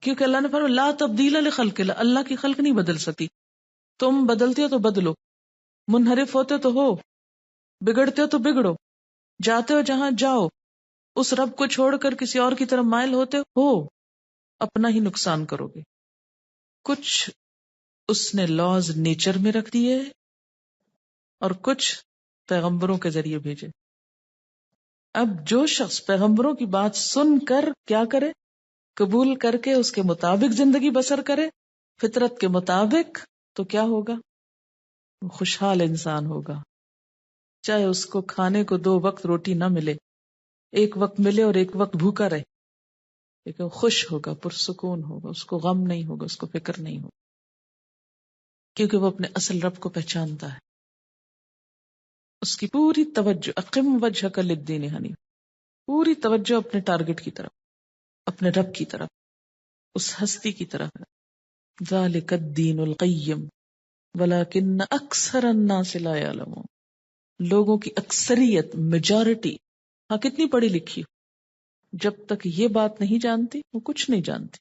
کیونکہ اللہ نے فرمایا لا تبدیل لخلق اللہ، اللہ کی خلق نہیں بدل سکتی. تم بدلتے ہو تو بدلو، منحرف ہوتے تو ہو، بگڑتے ہو تو بگڑو، جاتے ہو جہاں جاؤ، اس رب کو چھوڑ کر کسی اور کی طرف مائل ہوتے ہو، اپنا ہی نقصان کرو گے. کچھ اس نے لاز نیچر میں رکھ دیے اور کچھ پیغمبروں کے ذریعے بھیجے. اب جو شخص پیغمبروں کی بات سن کر کیا کرے، قبول کر کے اس کے مطابق زندگی بسر کرے، فطرت کے مطابق، تو کیا ہوگا؟ وہ خوشحال انسان ہوگا. چاہے اس کو کھانے کو 2 وقت روٹی نہ ملے، ایک وقت ملے اور ایک وقت بھوکا رہے، لیکن خوش ہوگا، پرسکون ہوگا، اس کو غم نہیں ہوگا، اس کو فکر نہیں ہوگا، کیونکہ وہ اپنے اصل رب کو پہچانتا ہے. اس کی پوری توجہ اقم وجہک للدین حنیف، پوری توجہ اپنے ٹارگٹ کی طرف، اپنے رب کی طرف، اس ہستی کی طرف ہے. ذالک الدین القیم ولکن اکثر الناس لا یعلمون. لوگوں کی اکثریت، میجورٹی، ہاں کتنی پڑھی لکھی جب تک یہ بات نہیں جانتی وہ کچھ نہیں جانتی.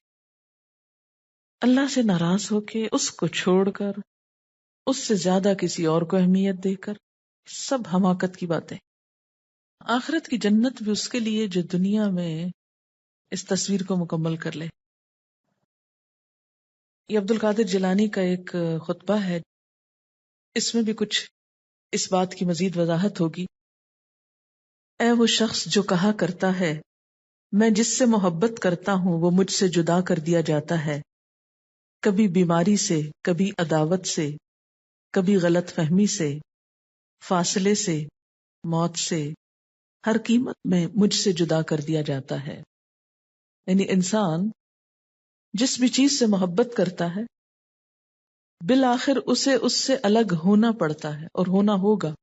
اللہ سے ناراض ہو کے، اس کو چھوڑ کر، اس سے زیادہ کسی اور کو اہمیت دے کر، سب حماقت کی باتیں. آخرت کی جنت بھی اس کے لیے جو دنیا میں اس تصویر کو مکمل کر لے. یہ عبد القادر جیلانی کا ایک خطبہ ہے، اس میں بھی کچھ اس بات کی مزید وضاحت ہوگی. اے وہ شخص جو کہا کرتا ہے میں جس سے محبت کرتا ہوں وہ مجھ سے جدا کر دیا جاتا ہے، کبھی بیماری سے، کبھی عداوت سے، کبھی غلط فہمی سے، فاصلے سے، موت سے، ہر قیمت میں مجھ سے جدا کر دیا جاتا ہے. یعنی انسان جس بھی چیز سے محبت کرتا ہے بالآخر اسے اس سے الگ ہونا پڑتا ہے اور ہونا ہوگا.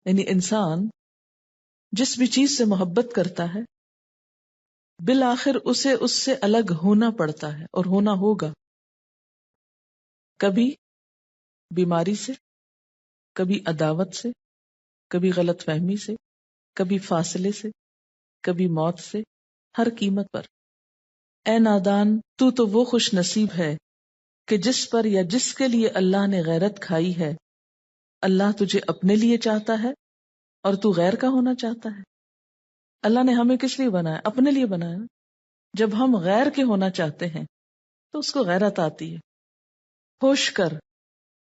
یعنی انسان جس بھی چیز سے محبت کرتا ہے بالآخر اسے اس سے الگ ہونا پڑتا ہے اور ہونا ہوگا. کبھی بیماری سے، کبھی عداوت سے، کبھی غلط فہمی سے، کبھی فاصلے سے، کبھی موت سے، ہر قیمت پر. اے نادان، تو وہ خوش نصیب ہے کہ جس پر یا جس کے لیے اللہ نے غیرت کھائی ہے. اللہ تجھے اپنے لیے چاہتا ہے اور تو غیر کا ہونا چاہتا ہے. اللہ نے ہمیں کس لیے بنایا؟ اپنے لیے بنایا. جب ہم غیر کے ہونا چاہتے ہیں تو اس کو غیرت آتی ہے. ہوش کر،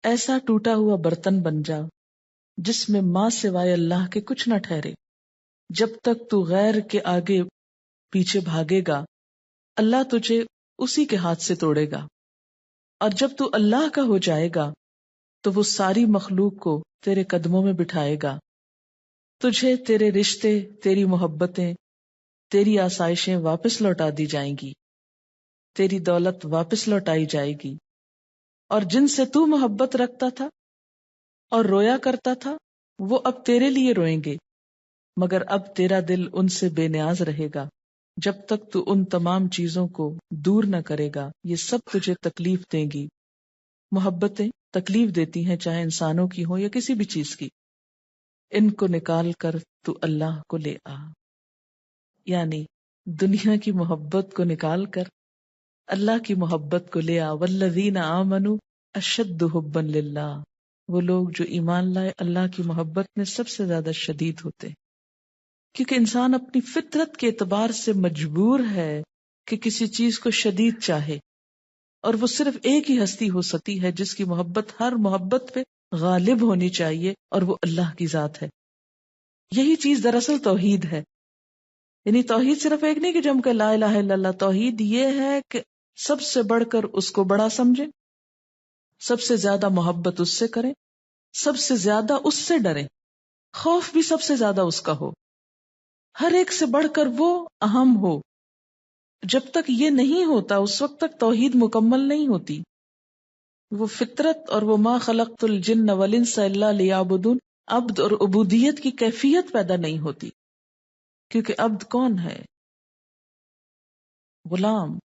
ایسا ٹوٹا ہوا برتن بن جا جس میں ماں سوائے اللہ کے کچھ نہ ٹھہرے. جب تک تو غیر کے آگے پیچھے بھاگے گا اللہ تجھے اسی کے ہاتھ سے توڑے گا، اور جب تو اللہ کا ہو جائے گا تو وہ ساری مخلوق کو تیرے قدموں میں بٹھائے گا. تجھے تیرے رشتے، تیری محبتیں، تیری آسائشیں واپس لوٹا دی جائیں گی، تیری دولت واپس لوٹائی جائے گی. اور جن سے تو محبت رکھتا تھا اور رویا کرتا تھا وہ اب تیرے لیے روئیں گے، مگر اب تیرا دل ان سے بے نیاز رہے گا. جب تک تو ان تمام چیزوں کو دور نہ کرے گا یہ سب تجھے تکلیف دیں گی. محبتیں تکلیف دیتی ہیں، چاہے انسانوں کی ہو یا کسی بھی چیز کی. ان کو نکال کر تو اللہ کو لے آ، یعنی دنیا کی محبت کو نکال کر اللہ کی محبت کو لے آ. والذین آمنوا اشد حبا للہ، وہ لوگ جو ایمان لائے اللہ کی محبت میں سب سے زیادہ شدید ہوتے ہیں. کیونکہ انسان اپنی فطرت کے اعتبار سے مجبور ہے کہ کسی چیز کو شدید چاہے، اور وہ صرف ایک ہی ہستی ہو سکتی ہے جس کی محبت ہر محبت پہ غالب ہونی چاہیے، اور وہ اللہ کی ذات ہے. یہی چیز دراصل توحید ہے. یعنی توحید صرف ایک نہیں کہ جم کے لا الہ الا اللہ. توحید یہ ہے کہ سب سے بڑھ کر اس کو بڑا سمجھیں، سب سے زیادہ محبت اس سے کریں، سب سے زیادہ اس سے ڈریں، خوف بھی سب سے زیادہ اس کا ہو، ہر ایک سے بڑھ کر وہ اہم ہو. جب تک یہ نہیں ہوتا اس وقت تک توحید مکمل نہیں ہوتی. وہ فطرت اور وہ ما خلقت الجن والانس الا لیعبدون، عبد اور عبودیت کی کیفیت پیدا نہیں ہوتی. کیونکہ عبد کون ہے؟ غلام.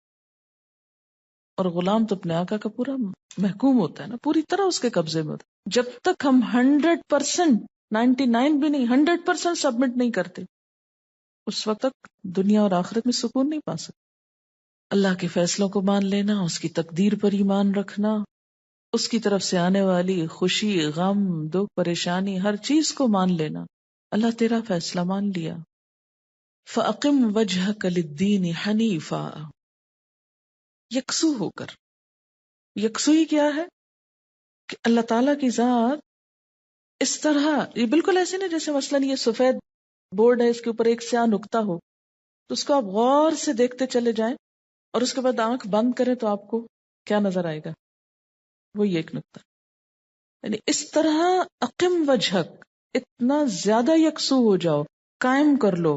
اور غلام تو اپنے آقا کا پورا محکوم ہوتا ہے نا، پوری طرح اس کے قبضے میں ہوتا ہے. جب تک ہم 100%، 99 بھی نہیں، 100% سبمٹ نہیں کرتے اس وقت تک دنیا اور آخرت میں سکون نہیں پا سکتے. اللہ کے فیصلوں کو مان لینا، اس کی تقدیر پر ایمان رکھنا، اس کی طرف سے آنے والی خوشی، غم، دکھ، پریشانی، ہر چیز کو مان لینا. اللہ تیرا فیصلہ مان لیا. فَأَقِمْ وَجْهَكَ لِلدِّينِ حَنِيفًا، یکسو ہو کر. یکسوئی کیا ہے؟ کہ اللہ تعالیٰ کی ذات اس طرح، یہ بالکل ایسے نہیں جیسے مثلاً یہ سفید بورڈ ہے، اس کے اوپر ایک سیاہ نقطہ ہو تو اس کو آپ غور سے دیکھتے چلے جائیں اور اس کے بعد آنکھ بند کریں تو آپ کو کیا نظر آئے گا؟ وہی ایک نقطہ. یعنی اس طرح اقم وجہک، اتنا زیادہ یکسو ہو جاؤ، قائم کر لو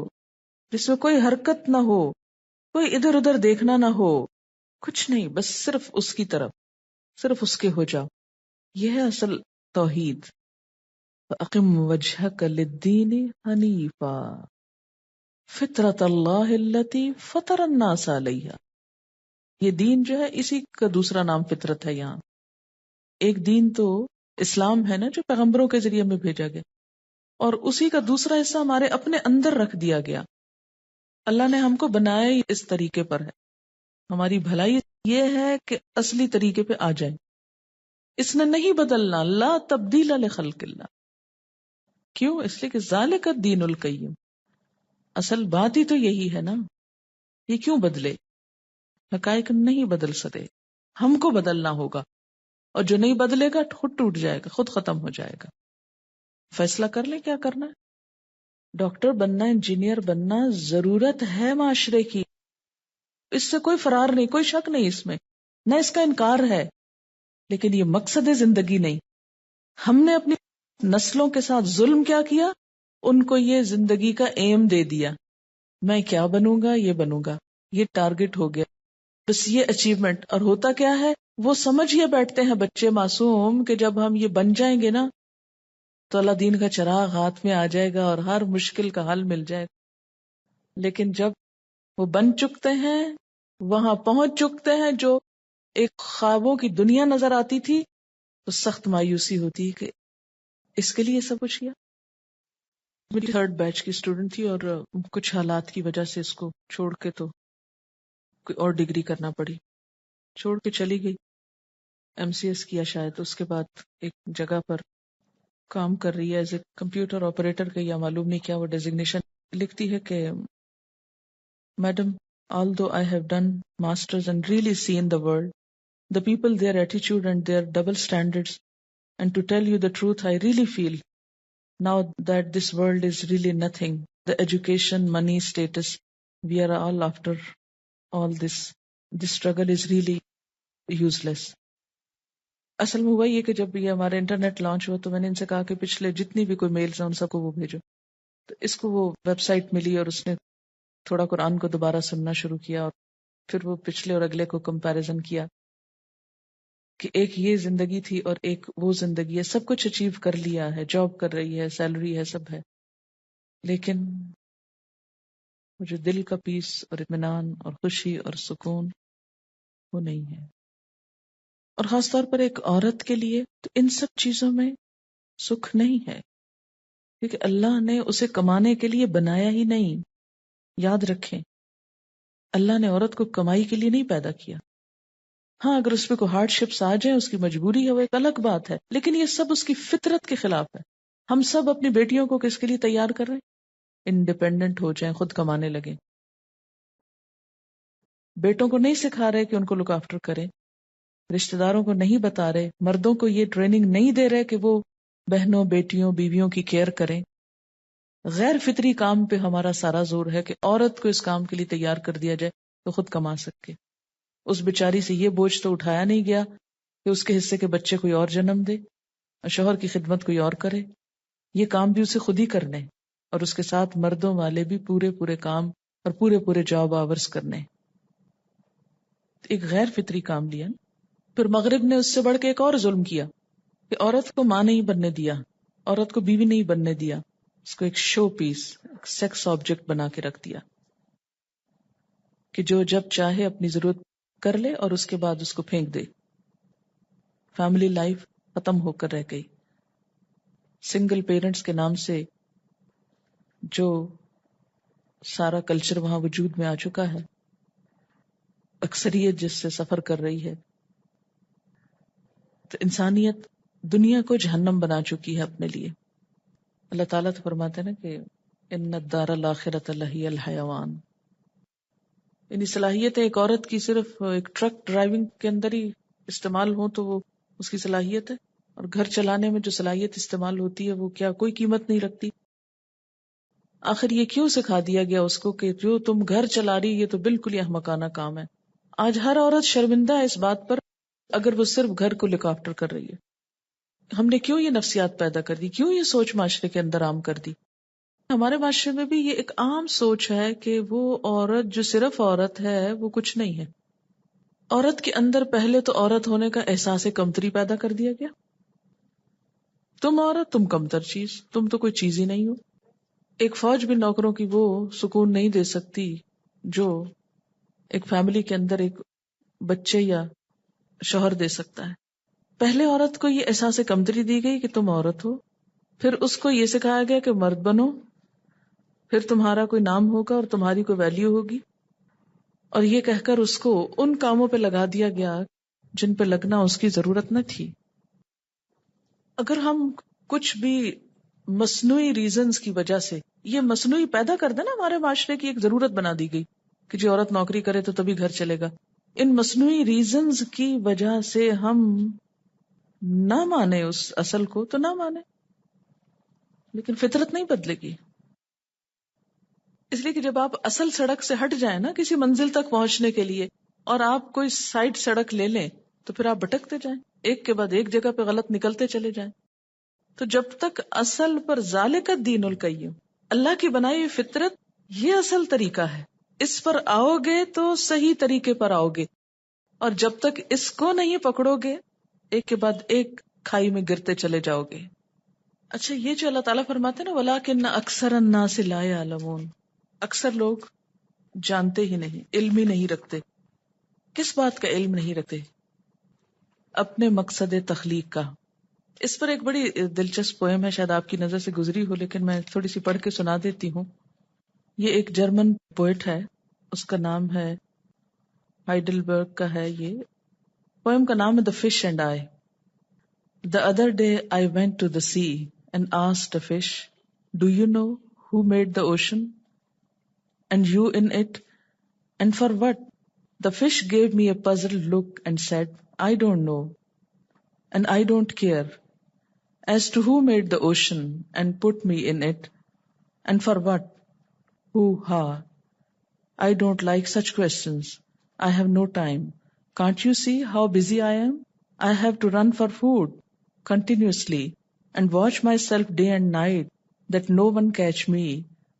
جس میں کوئی حرکت نہ ہو، کوئی ادھر ادھر دیکھنا نہ ہو، کچھ نہیں، بس صرف اس کی طرف، صرف اس کے ہو جاؤ. یہ ہے اصل توحید. فَأَقِمْ وَجْهَكَ لِلدِّينِ حَنِيفًا فِطْرَةَ اللَّهِ الَّتِي فَطَرَ النَّاسَ عَلَيْهَا. یہ دین جو ہے اسی کا دوسرا نام فطرت ہے. یہاں ایک دین تو اسلام ہے نا جو پیغمبروں کے ذریعے میں بھیجا گیا، اور اسی کا دوسرا حصہ ہمارے اپنے اندر رکھ دیا گیا. اللہ نے ہم کو بنایا ہی اس طریقے پر ہے. ہماری بھلائی یہ ہے کہ اصلی طریقے پہ آ جائیں. اس نے نہیں بدلنا، لا تبدیل لخلق اللہ. کیوں؟ اس لیے کہ ذالک الدین القیم. اصل بات ہی تو یہی ہے نا. یہ کیوں بدلے؟ حقائق نہیں بدل سکتے، ہم کو بدلنا ہوگا، اور جو نہیں بدلے گا خود ٹوٹ جائے گا، خود ختم ہو جائے گا. فیصلہ کر لیں کیا کرنا ہے. ڈاکٹر بننا، انجینئر بننا ضرورت ہے معاشرے کی، اس سے کوئی فرار نہیں، کوئی شک نہیں اس میں، نہ اس کا انکار ہے. لیکن یہ مقصد زندگی نہیں. ہم نے اپنی نسلوں کے ساتھ ظلم کیا کیا؟ ان کو یہ زندگی کا ایم دے دیا، میں کیا بنوں گا، یہ بنوں گا، یہ ٹارگٹ ہو گیا، بس یہ اچیومنٹ. اور ہوتا کیا ہے، وہ سمجھ یہ بیٹھتے ہیں بچے معصوم کہ جب ہم یہ بن جائیں گے نا تو اللہ دین کا چراغ ہاتھ میں آ جائے گا اور ہر مشکل کا حل مل جائے گا. لیکن جب وہ بن چکتے ہیں، وہاں پہنچ چکتے ہیں جو ایک خوابوں کی دنیا نظر آتی تھی، تو سخت مایوسی ہوتی ہے کہ اس کے لیے سب کچھ کیا. میری 3rd بیچ کی اسٹوڈنٹ تھی، اور کچھ حالات کی وجہ سے اس کو چھوڑ کے تو کوئی اور ڈگری کرنا پڑی، چھوڑ کے چلی گئی، MCS کیا شاید، اس کے بعد ایک جگہ پر کام کر رہی ہے ایز اے کمپیوٹر آپریٹر کا، یا معلوم نہیں کیا وہ ڈیزگنیشن، لکھتی ہے کہ madam although I have done masters and really seen the world, the people, their attitude and their double standards, and to tell you the truth, I really feel now that this world is really nothing. The education, money, status, we are all after all this. This struggle is really useless. اصل میں ہوا یہ کہ جب یہ ہمارا internet launch ہوا تو میں نے ان سے کہا کہ پچھلے جتنی بھی کوئی میلز ہیں ان سب کو وہ بھیجو. تو اس کو وہ ویب سائٹ ملی اور اس نے تھوڑا قرآن کو دوبارہ سننا شروع کیا، اور پھر وہ پچھلے اور اگلے کو کمپیریزن کیا کہ ایک یہ زندگی تھی اور ایک وہ زندگی ہے، سب کچھ اچیو کر لیا ہے، جاب کر رہی ہے، سیلری ہے، سب ہے، لیکن وہ جو دل کا پیس اور اطمینان اور خوشی اور سکون وہ نہیں ہے. اور خاص طور پر ایک عورت کے لیے تو ان سب چیزوں میں سکھ نہیں ہے، کیونکہ اللہ نے اسے کمانے کے لیے بنایا ہی نہیں. یاد رکھیں، اللہ نے عورت کو کمائی کے لیے نہیں پیدا کیا. ہاں اگر اس پہ کوئی ہارڈ شپس آ جائیں، اس کی مجبوری ہے، وہ ایک الگ بات ہے، لیکن یہ سب اس کی فطرت کے خلاف ہے. ہم سب اپنی بیٹیوں کو کس کے لیے تیار کر رہے ہیں؟ انڈیپینڈنٹ ہو جائیں، خود کمانے لگیں. بیٹوں کو نہیں سکھا رہے کہ ان کو لک آفٹر کریں، رشتہ داروں کو نہیں بتا رہے، مردوں کو یہ ٹریننگ نہیں دے رہے کہ وہ بہنوں، بیٹیوں، بیویوں کی کیئر کریں. غیر فطری کام پہ ہمارا سارا زور ہے کہ عورت کو اس کام کے لیے تیار کر دیا جائے تو خود کما سکے. اس بیچاری سے یہ بوجھ تو اٹھایا نہیں گیا کہ اس کے حصے کے بچے کوئی اور جنم دے اور شوہر کی خدمت کوئی اور کرے. یہ کام بھی اسے خود ہی کرنے، اور اس کے ساتھ مردوں والے بھی پورے کام اور پورے جاب آورز کرنے. ایک غیر فطری کام لیا. پھر مغرب نے اس سے بڑھ کے ایک اور ظلم کیا کہ عورت کو ماں نہیں بننے دیا، عورت کو بیوی نہیں بننے دیا، اس کو ایک شو پیس، ایک سیکس آبجیکٹ بنا کے رکھ دیا کہ جو جب چاہے اپنی ضرورت کر لے اور اس کے بعد اس کو پھینک دے. فیملی لائف ختم ہو کر رہ گئی. سنگل پیرنٹس کے نام سے جو سارا کلچر وہاں وجود میں آ چکا ہے، اکثریت جس سے سفر کر رہی ہے، تو انسانیت دنیا کو جہنم بنا چکی ہے اپنے لیے. اللہ تعالیٰ تو فرماتے ہیں نا کہ ان الدار الاخرۃ لہی الحیوان. یعنی صلاحیت ایک عورت کی صرف ایک ٹرک ڈرائیونگ کے اندر ہی استعمال ہو تو وہ اس کی صلاحیت ہے، اور گھر چلانے میں جو صلاحیت استعمال ہوتی ہے وہ کیا کوئی قیمت نہیں رکھتی. آخر یہ کیوں سکھا دیا گیا اس کو کہ جو تم گھر چلا رہی یہ تو بالکل ہی احمقانہ کام ہے. آج ہر عورت شرمندہ ہے اس بات پر اگر وہ صرف گھر کو لک آفٹر کر رہی ہے. ہم نے کیوں یہ نفسیات پیدا کر دی، کیوں یہ سوچ معاشرے کے اندر عام کر دی. ہمارے معاشرے میں بھی یہ ایک عام سوچ ہے کہ وہ عورت جو صرف عورت ہے وہ کچھ نہیں ہے. عورت کے اندر پہلے تو عورت ہونے کا احساس کمتری پیدا کر دیا گیا. تم عورت، تم کمتر چیز، تم تو کوئی چیز ہی نہیں ہو. ایک فوج بھی نوکروں کی وہ سکون نہیں دے سکتی جو ایک فیملی کے اندر ایک بچے یا شوہر دے سکتا ہے. پہلے عورت کو یہ احساس کمتری دی گئی کہ تم عورت ہو، پھر اس کو یہ سکھایا گیا کہ مرد بنو، پھر تمہارا کوئی نام ہوگا اور تمہاری کوئی ویلیو ہوگی، اور یہ کہہ کر اس کو ان کاموں پہ لگا دیا گیا جن پہ لگنا اس کی ضرورت نہ تھی. اگر ہم کچھ بھی مصنوعی ریزنز کی وجہ سے یہ مصنوعی پیدا کر دیں نا، ہمارے معاشرے کی ایک ضرورت بنا دی گئی کہ جو عورت نوکری کرے تو تبھی گھر چلے گا. ان مصنوعی ریزنز کی وجہ سے ہم نہ مانے اس اصل کو تو نہ مانے، لیکن فطرت نہیں بدلے گی. اس لیے کہ جب آپ اصل سڑک سے ہٹ جائیں نا کسی منزل تک پہنچنے کے لیے، اور آپ کوئی سائڈ سڑک لے لیں تو پھر آپ بھٹکتے جائیں، ایک کے بعد ایک جگہ پہ غلط نکلتے چلے جائیں. تو جب تک اصل پر ذالک الدین القیم، اللہ کی بنائی ہوئی فطرت، یہ اصل طریقہ ہے، اس پر آؤ گے تو صحیح طریقے پر آؤ گے، اور جب تک اس کو نہیں پکڑو گے ایک کے بعد ایک کھائی میں گرتے چلے جاؤ گے. اچھا، یہ جو اللہ تعالیٰ فرماتے ہیں نا وَلَٰكِنَّ أَكْثَرَ النَّاسِ لَا يَعْلَمُونَ، اکثر لوگ جانتے ہی نہیں، علم ہی نہیں رکھتے. کس بات کا علم نہیں رکھتے؟ اپنے مقصد تخلیق کا. اس پر ایک بڑی دلچسپ پوئم ہے، شاید آپ کی نظر سے گزری ہو، لیکن میں تھوڑی سی پڑھ کے سنا دیتی ہوں. یہ ایک جرمن پوئٹ ہے، اس کا نام ہے ہائیڈلبرگ کا ہے. یہ پوئم کا نام ہے The Fish and I. The other day I went to the sea and asked a fish, do you know who made the ocean? And you in it? And for what? The fish gave me a puzzled look and said, I don't know. And I don't care. As to who made the ocean and put me in it? And for what? Hoo-ha. I don't like such questions. I have no time. Can't you see how busy I am? I have to run for food continuously and watch myself day and night that no one catch me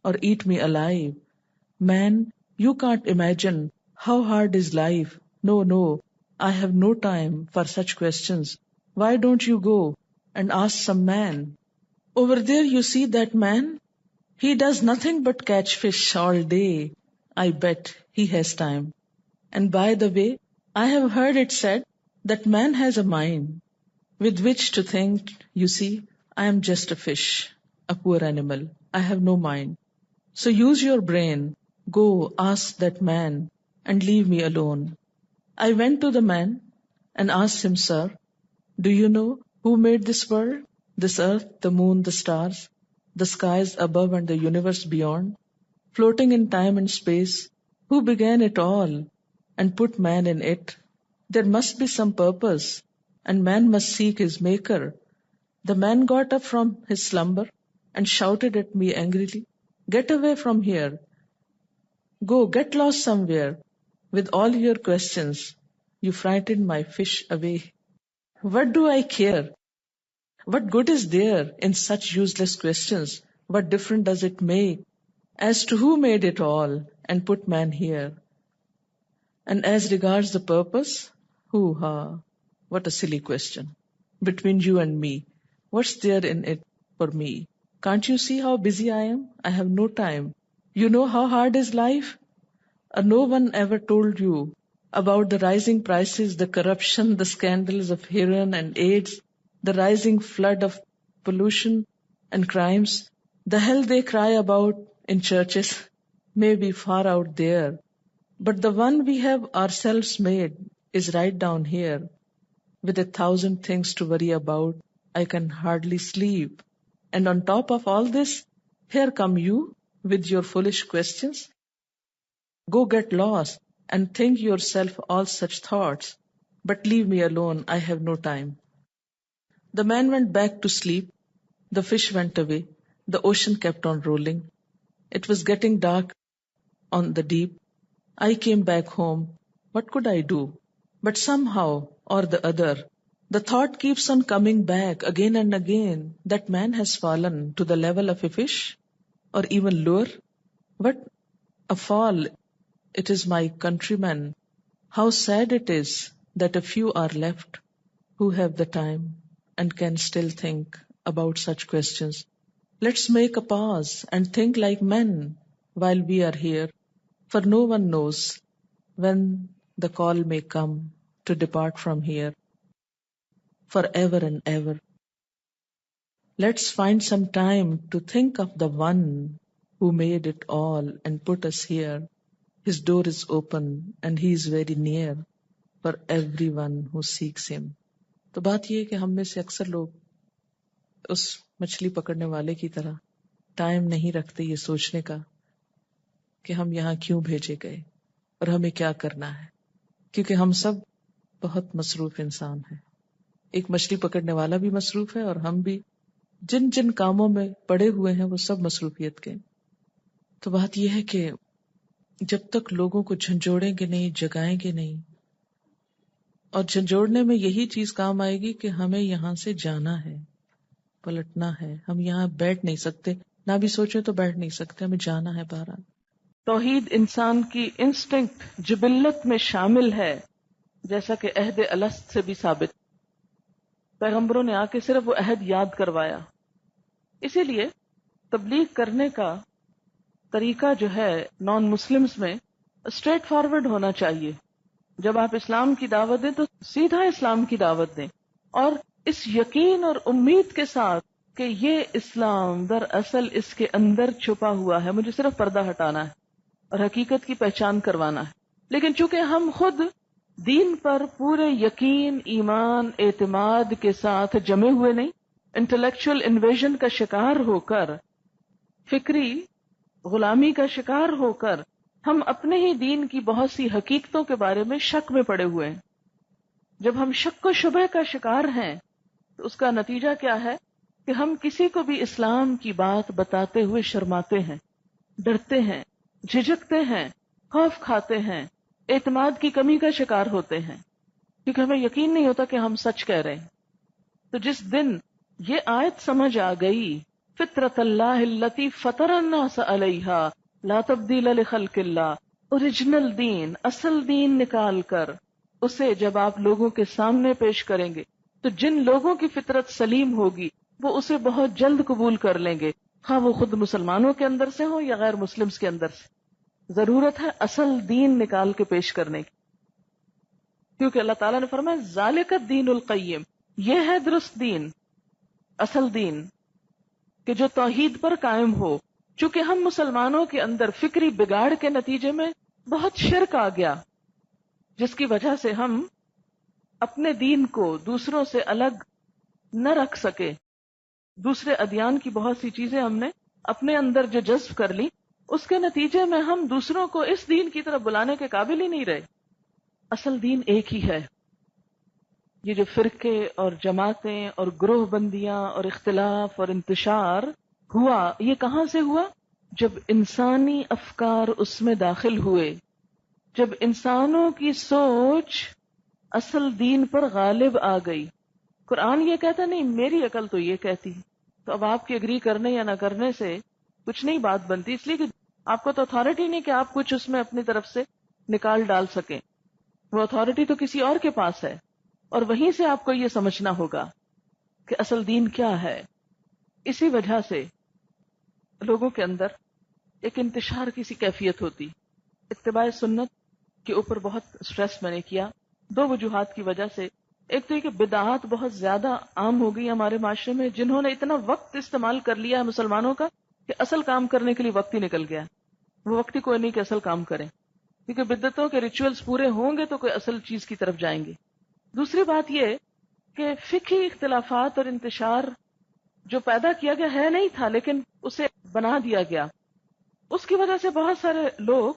or eat me alive. Man, you can't imagine how hard is life. No, I have no time for such questions. Why don't you go and ask some man? Over there you see that man? He does nothing but catch fish all day. I bet he has time. And by the way, I have heard it said that man has a mind with which to think. You see, I am just a fish, a poor animal. I have no mind. So use your brain. Go ask that man and leave me alone. I went to the man and asked him, Sir, do you know who made this world, this earth, the moon, the stars, the skies above and the universe beyond, floating in time and space? Who began it all and put man in it? There must be some purpose, and man must seek his maker. The man got up from his slumber and shouted at me angrily, Get away from here. Go, get lost somewhere with all your questions. You frightened my fish away. What do I care? What good is there in such useless questions? What difference does it make as to who made it all and put man here? And as regards the purpose, hoo-ha, what a silly question. Between you and me, what's there in it for me? Can't you see how busy I am? I have no time. You know how hard is life? Or no one ever told you about the rising prices, the corruption, the scandals of heroin and AIDS, the rising flood of pollution and crimes? The hell they cry about in churches may be far out there, but the one we have ourselves made is right down here. With 1,000 things to worry about, I can hardly sleep. And on top of all this, here come you with your foolish questions. Go get lost and think yourself all such thoughts, but leave me alone. I have no time. The man went back to sleep. The fish went away. The ocean kept on rolling. It was getting dark on the deep. I came back home. What could I do? But somehow or the other, the thought keeps on coming back again and again that man has fallen to the level of a fish, or even lower. What a fall it is, my countrymen. How sad it is that a few are left who have the time and can still think about such questions. Let's make a pause and think like men while we are here, for no one knows when the call may come to depart from here forever and ever. Let's find some time to think of the one who made it all and put us here. His door is open and he is very near for everyone who seeks him. تو بات یہ ہے کہ ہم میں سے اکثر لوگ اس مچھلی پکڑنے والے کی طرح ٹائم نہیں رکھتے یہ سوچنے کا کہ ہم یہاں کیوں بھیجے گئے اور ہمیں کیا کرنا ہے، کیونکہ ہم سب بہت مصروف انسان ہیں. ایک مچھلی پکڑنے والا بھی مصروف ہے اور ہم بھی جن جن کاموں میں پڑے ہوئے ہیں وہ سب مصروفیت کے. تو بات یہ ہے کہ جب تک لوگوں کو جھنجھوڑیں گے نہیں، جگائیں گے نہیں، اور جھنجھوڑنے میں یہی چیز کام آئے گی کہ ہمیں یہاں سے جانا ہے، پلٹنا ہے. ہم یہاں بیٹھ نہیں سکتے، نہ بھی سوچے تو بیٹھ نہیں سکتے، ہمیں جانا ہے باہر. توحید انسان کی انسٹنکٹ جبلت میں شامل ہے، جیسا کہ عہد الست سے بھی ثابت. پیغمبروں نے آ کے صرف وہ عہد یاد کروایا. اسی لیے تبلیغ کرنے کا طریقہ جو ہے نان مسلمز میں اسٹریٹ فارورڈ ہونا چاہیے. جب آپ اسلام کی دعوت دیں تو سیدھا اسلام کی دعوت دیں، اور اس یقین اور امید کے ساتھ کہ یہ اسلام دراصل اس کے اندر چھپا ہوا ہے، مجھے صرف پردہ ہٹانا ہے اور حقیقت کی پہچان کروانا ہے. لیکن چونکہ ہم خود دین پر پورے یقین، ایمان، اعتماد کے ساتھ جمے ہوئے نہیں، انٹلیکچوئل انویژن کا شکار ہو کر، فکری غلامی کا شکار ہو کر ہم اپنے ہی دین کی بہت سی حقیقتوں کے بارے میں شک میں پڑے ہوئے ہیں. جب ہم شک و شبہ کا شکار ہیں تو اس کا نتیجہ کیا ہے کہ ہم کسی کو بھی اسلام کی بات بتاتے ہوئے شرماتے ہیں، ڈرتے ہیں، جھجکتے ہیں، خوف کھاتے ہیں، اعتماد کی کمی کا شکار ہوتے ہیں، کیونکہ ہمیں یقین نہیں ہوتا کہ ہم سچ کہہ رہے ہیں. تو جس دن یہ آیت سمجھ آ گئی، فطرت اللہ التی فطر الناس علیہا لا تبدیل لخلق اللہ، اوریجنل دین، اصل دین نکال کر اسے جب آپ لوگوں کے سامنے پیش کریں گے تو جن لوگوں کی فطرت سلیم ہوگی وہ اسے بہت جلد قبول کر لیں گے، خواہ وہ خود مسلمانوں کے اندر سے ہو یا غیر مسلمز کے اندر سے. ضرورت ہے اصل دین نکال کے پیش کرنے کی، کیونکہ اللہ تعالیٰ نے فرمایا ذالک الدین القیم، یہ ہے درست دین، اصل دین کہ جو توحید پر قائم ہو. چونکہ ہم مسلمانوں کے اندر فکری بگاڑ کے نتیجے میں بہت شرک آ گیا، جس کی وجہ سے ہم اپنے دین کو دوسروں سے الگ نہ رکھ سکے. دوسرے ادیان کی بہت سی چیزیں ہم نے اپنے اندر جو جذب کر لی، اس کے نتیجے میں ہم دوسروں کو اس دین کی طرف بلانے کے قابل ہی نہیں رہے. اصل دین ایک ہی ہے. یہ جو فرقے اور جماعتیں اور گروہ بندیاں اور اختلاف اور انتشار ہوا، یہ کہاں سے ہوا؟ جب انسانی افکار اس میں داخل ہوئے، جب انسانوں کی سوچ اصل دین پر غالب آ گئی. قرآن یہ کہتا نہیں، میری عقل تو یہ کہتی. تو اب آپ کی اگری کرنے یا نہ کرنے سے کچھ نہیں بات بنتی، اس لیے کہ آپ کو تو اتھارٹی نہیں کہ آپ کچھ اس میں اپنی طرف سے نکال ڈال سکیں. وہ اتھارٹی تو کسی اور کے پاس ہے، اور وہیں سے آپ کو یہ سمجھنا ہوگا کہ اصل دین کیا ہے. اسی وجہ سے لوگوں کے اندر ایک انتشار کی سی کیفیت ہوتی. اتباع سنت کے اوپر بہت سٹریس میں نے کیا، دو وجوہات کی وجہ سے. ایک تو یہ کہ بدعات بہت زیادہ عام ہو گئی ہمارے معاشرے میں، جنہوں نے اتنا وقت استعمال کر لیا ہے مسلمانوں کا کہ اصل کام کرنے کے لیے وقت ہی نکل گیا. وہ وقت ہی کوئی نہیں کہ اصل کام کریں، کیونکہ بدعتوں کے ریچولز پورے ہوں گے تو کوئی اصل چیز کی طرف جائیں گے. دوسری بات یہ کہ فقہی اختلافات اور انتشار جو پیدا کیا گیا ہے نہیں تھا، لیکن اسے بنا دیا گیا، اس کی وجہ سے بہت سارے لوگ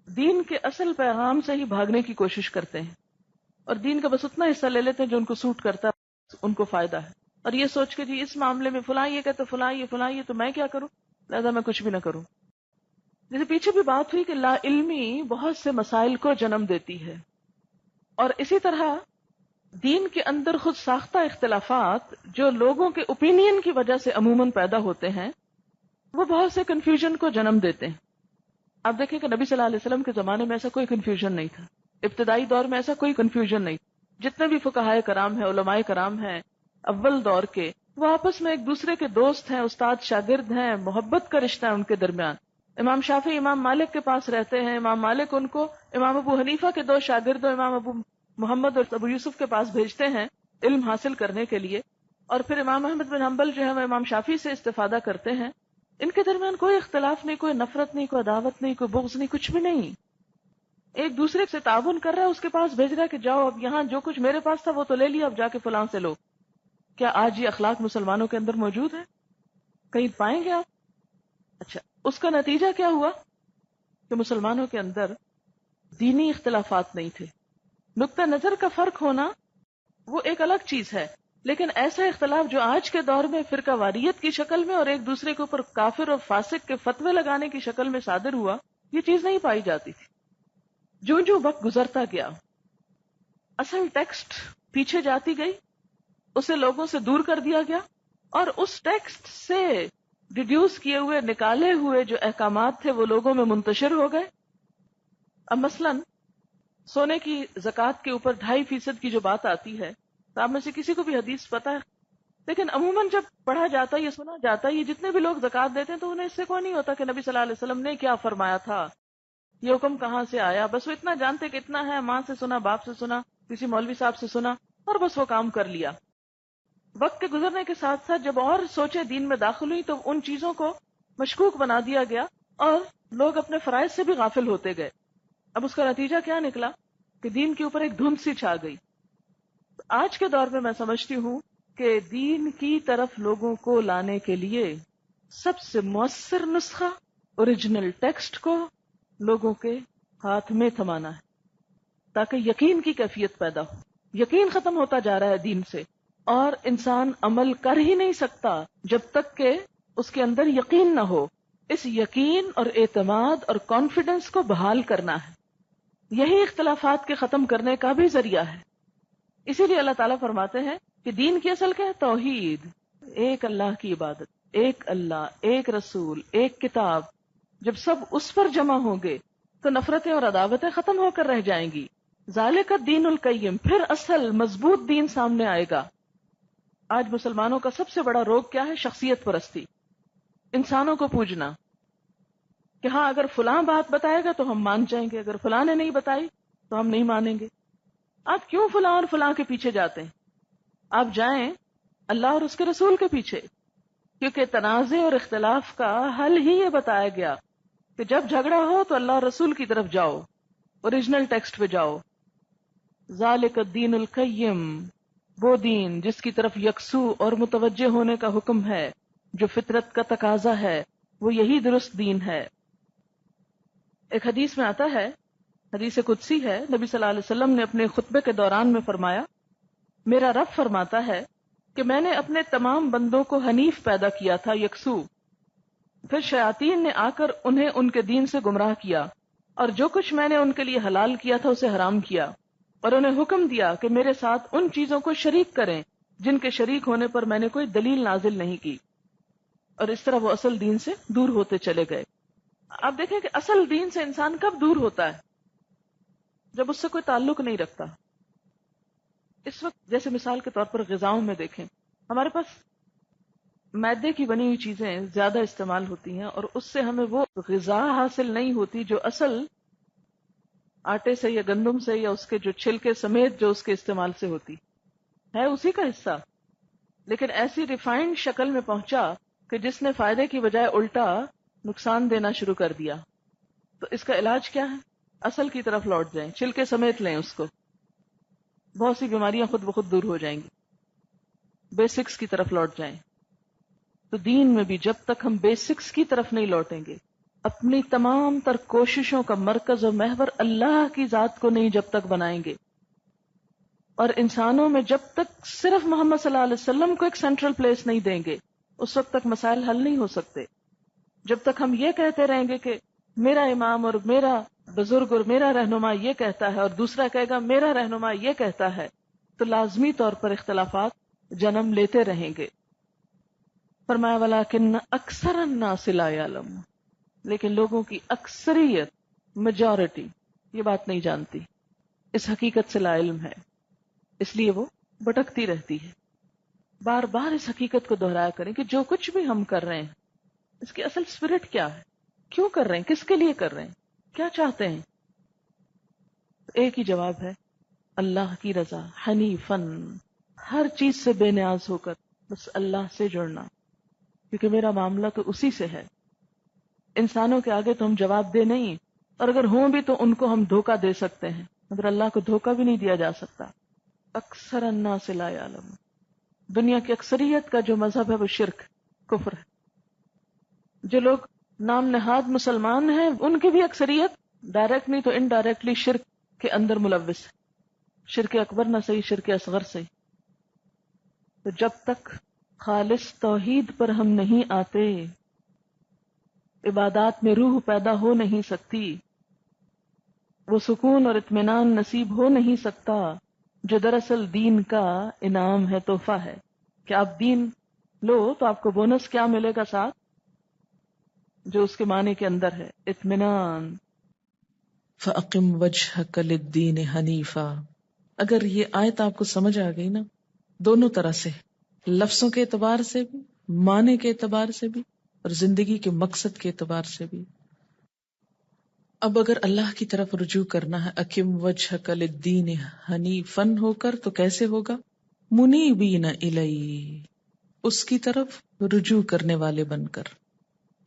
دین کے اصل پیغام سے ہی بھاگنے کی کوشش کرتے ہیں، اور دین کا بس اتنا حصہ لے لیتے ہیں جو ان کو سوٹ کرتا ہے، ان کو فائدہ ہے. اور یہ سوچ کے جی اس معاملے میں فلاں یہ کہتے فلاں یہ تو میں کیا کروں، لہذا میں کچھ بھی نہ کروں. جیسے پیچھے بھی بات ہوئی کہ لا علمی بہت سے مسائل کو جنم دیتی ہے، اور اسی طرح دین کے اندر خود ساختہ اختلافات جو لوگوں کے اوپینین کی وجہ سے عموماً پیدا ہوتے ہیں، وہ بہت سے کنفیوژن کو جنم دیتے ہیں. آپ دیکھیں کہ نبی صلی اللہ علیہ وسلم کے زمانے میں ایسا کوئی کنفیوژن نہیں تھا، ابتدائی دور میں ایسا کوئی کنفیوژن نہیں. جتنے بھی فقہائے کرام ہیں، علماء کرام ہیں اول دور کے، وہ آپس میں ایک دوسرے کے دوست ہیں، استاد شاگرد ہیں، محبت کا رشتہ ہے ان کے درمیان. امام شافعی امام مالک کے پاس رہتے ہیں، امام مالک ان کو امام ابو حنیفہ کے دو شاگردوں امام ابو محمد اور ابو یوسف کے پاس بھیجتے ہیں علم حاصل کرنے کے لیے، اور پھر امام احمد بن حنبل جو ہے وہ امام شافعی سے استفادہ کرتے ہیں. ان کے درمیان کوئی اختلاف نہیں، کوئی نفرت نہیں، کوئی عداوت نہیں، کوئی بغض نہیں، کچھ بھی نہیں. ایک دوسرے سے تعاون کر رہا ہے، اس کے پاس بھیج رہا ہے کہ جاؤ اب یہاں جو کچھ میرے پاس تھا وہ تو لے لیا، اب جا کے فلاں سے لو. کیا آج یہ اخلاق مسلمانوں کے اندر موجود ہے؟ کہیں پائیں گے آپ؟ اچھا، اس کا نتیجہ کیا ہوا کہ مسلمانوں کے اندر دینی اختلافات نہیں تھے. نقطہ نظر کا فرق ہونا وہ ایک الگ چیز ہے، لیکن ایسا اختلاف جو آج کے دور میں فرقہ واریت کی شکل میں اور ایک دوسرے کے اوپر کافر اور فاسق کے فتوے لگانے کی شکل میں صادر ہوا، یہ چیز نہیں پائی جاتی تھی. جو جو وقت گزرتا گیا، اصل ٹیکسٹ پیچھے جاتی گئی، اسے لوگوں سے دور کر دیا گیا، اور اس ٹیکسٹ سے ڈیڈیوس کیے ہوئے، نکالے ہوئے جو احکامات تھے وہ لوگوں میں منتشر ہو گئے. اب مثلاً سونے کی زکوٰۃ کے اوپر 2.5% کی جو بات آتی ہے، تو آپ میں سے کسی کو بھی حدیث پتا ہے؟ لیکن عموماً جب پڑھا جاتا ہے یا سنا جاتا ہے، یہ جتنے بھی لوگ زکوٰۃ دیتے ہیں تو انہیں اس سے کوئی نہیں ہوتا کہ نبی صلی اللہ علیہ وسلم نے کیا فرمایا تھا، یہ حکم کہاں سے آیا. بس وہ اتنا جانتے کہ اتنا ہے، ماں سے سنا، باپ سے سنا، کسی مولوی صاحب سے سنا، اور بس وہ کام کر لیا. وقت کے گزرنے کے ساتھ ساتھ جب اور سوچیں دین میں داخل ہوئی تو ان چیزوں کو مشکوک بنا دیا گیا اور لوگ اپنے فرائض سے بھی غافل ہوتے گئے. اب اس کا نتیجہ کیا نکلا کہ دین کے اوپر ایک دھند سی چھا گئی. آج کے دور میں میں سمجھتی ہوں کہ دین کی طرف لوگوں کو لانے کے لیے سب سے مؤثر نسخہ اوریجنل ٹیکسٹ کو لوگوں کے ہاتھ میں تھمانا ہے تاکہ یقین کی کیفیت پیدا ہو. یقین ختم ہوتا جا رہا ہے دین سے، اور انسان عمل کر ہی نہیں سکتا جب تک کہ اس کے اندر یقین نہ ہو. اس یقین اور اعتماد اور کانفیڈنس کو بحال کرنا ہے. یہی اختلافات کے ختم کرنے کا بھی ذریعہ ہے. اسی لیے اللہ تعالیٰ فرماتے ہیں کہ دین کی اصل کیا ہے؟ توحید، ایک اللہ کی عبادت، ایک اللہ، ایک رسول، ایک کتاب. جب سب اس پر جمع ہوں گے تو نفرتیں اور عداوتیں ختم ہو کر رہ جائیں گی. ذالک الدین القیم، پھر اصل مضبوط دین سامنے آئے گا. آج مسلمانوں کا سب سے بڑا روگ کیا ہے؟ شخصیت پرستی، انسانوں کو پوجنا کہ ہاں اگر فلاں بات بتائے گا تو ہم مان جائیں گے، اگر فلاں نے نہیں بتائی تو ہم نہیں مانیں گے. آپ کیوں فلاں اور فلاں کے پیچھے جاتے ہیں؟ آپ جائیں اللہ اور اس کے رسول کے پیچھے، کیونکہ تنازع اور اختلاف کا حل ہی یہ بتایا گیا کہ جب جھگڑا ہو تو اللہ اور رسول کی طرف جاؤ، اوریجنل ٹیکسٹ پہ جاؤ. ذالک الدین القیم، وہ دین جس کی طرف یکسو اور متوجہ ہونے کا حکم ہے، جو فطرت کا تقاضا ہے، وہ یہی درست دین ہے. ایک حدیث میں آتا ہے، حدیث قدسی ہے، نبی صلی اللہ علیہ وسلم نے اپنے خطبے کے دوران میں فرمایا، میرا رب فرماتا ہے کہ میں نے اپنے تمام بندوں کو حنیف پیدا کیا تھا، یکسو. پھر شیاطین نے آ کر انہیں ان کے دین سے گمراہ کیا، اور جو کچھ میں نے ان کے لیے حلال کیا تھا اسے حرام کیا، اور انہیں حکم دیا کہ میرے ساتھ ان چیزوں کو شریک کریں جن کے شریک ہونے پر میں نے کوئی دلیل نازل نہیں کی. اور اس طرح وہ اصل دین سے دور ہوتے چلے گئے. آپ دیکھیں کہ اصل دین سے انسان کب دور ہوتا ہے؟ جب اس سے کوئی تعلق نہیں رکھتا. اس وقت جیسے مثال کے طور پر غذاؤں میں دیکھیں، ہمارے پاس میدے کی بنی ہوئی چیزیں زیادہ استعمال ہوتی ہیں اور اس سے ہمیں وہ غذا حاصل نہیں ہوتی جو اصل آٹے سے یا گندم سے یا اس کے جو چھلکے سمیت جو اس کے استعمال سے ہوتی ہے، اسی کا حصہ، لیکن ایسی ریفائنڈ شکل میں پہنچا کہ جس نے فائدے کی بجائے الٹا نقصان دینا شروع کر دیا. تو اس کا علاج کیا ہے؟ اصل کی طرف لوٹ جائیں، چھلکے سمیت لیں اس کو، بہت سی بیماریاں خود بخود دور ہو جائیں گی. بیسکس کی طرف لوٹ جائیں. تو دین میں بھی جب تک ہم بیسکس کی طرف نہیں لوٹیں گے، اپنی تمام تر کوششوں کا مرکز اور محور اللہ کی ذات کو نہیں جب تک بنائیں گے، اور انسانوں میں جب تک صرف محمد صلی اللہ علیہ وسلم کو ایک سینٹرل پلیس نہیں دیں گے، اس وقت تک مسائل حل نہیں ہو سکتے. جب تک ہم یہ کہتے رہیں گے کہ میرا امام اور میرا بزرگ اور میرا رہنما یہ کہتا ہے اور دوسرا کہے گا میرا رہنما یہ کہتا ہے، تو لازمی طور پر اختلافات جنم لیتے رہیں گے. فرمایا وَلَٰكِنَّ أَكْثَرَ النَّاسِ لَا يَعْلَمُونَ، لیکن لوگوں کی اکثریت، میجورٹی، یہ بات نہیں جانتی، اس حقیقت سے لا علم ہے، اس لیے وہ بھٹکتی رہتی ہے. بار بار اس حقیقت کو دہرایا کریں کہ جو کچھ بھی ہم کر رہے ہیں اس کی اصل اسپرٹ کیا ہے، کیوں کر رہے ہیں، کس کے لیے کر رہے ہیں، کیا چاہتے ہیں. ایک ہی جواب ہے، اللہ کی رضا، حنیفن، ہر چیز سے بے نیاز ہو کر بس اللہ سے جڑنا، کیونکہ میرا معاملہ تو اسی سے ہے. انسانوں کے آگے تو ہم جواب دے نہیں، اور اگر ہوں بھی تو ان کو ہم دھوکہ دے سکتے ہیں، مگر اللہ کو دھوکہ بھی نہیں دیا جا سکتا. اکثر الناس لا یعلمون، دنیا کی اکثریت کا جو مذہب ہے وہ شرک، کفر ہے. جو لوگ نام نہاد مسلمان ہیں ان کی بھی اکثریت ڈائریکٹ نہیں تو انڈائریکٹلی شرک کے اندر ملوث ہے، شرک اکبر نہ صحیح، شرک اصغر صحیح. تو جب تک خالص توحید پر ہم نہیں آتے، عبادات میں روح پیدا ہو نہیں سکتی، وہ سکون اور اطمینان نصیب ہو نہیں سکتا جو دراصل دین کا انعام ہے، تحفہ ہے. کہ آپ دین لو تو آپ کو بونس کیا ملے گا ساتھ، جو اس کے معنی کے اندر ہے، اطمینان.
فَأَقِمْ وَجْهَكَ لِلدِّينِ حَنِيفًا. اگر یہ آیت آپ کو سمجھ آ گئی نا، دونوں طرح سے، لفظوں کے اعتبار سے بھی، معنی کے اعتبار سے بھی، اور زندگی کے مقصد کے اعتبار سے بھی. اب اگر اللہ کی طرف رجوع کرنا ہے، اقم وجہک للدین حنیفاً ہو کر، تو کیسے ہوگا؟
منیبین الی، اس کی طرف رجوع کرنے والے بن کر،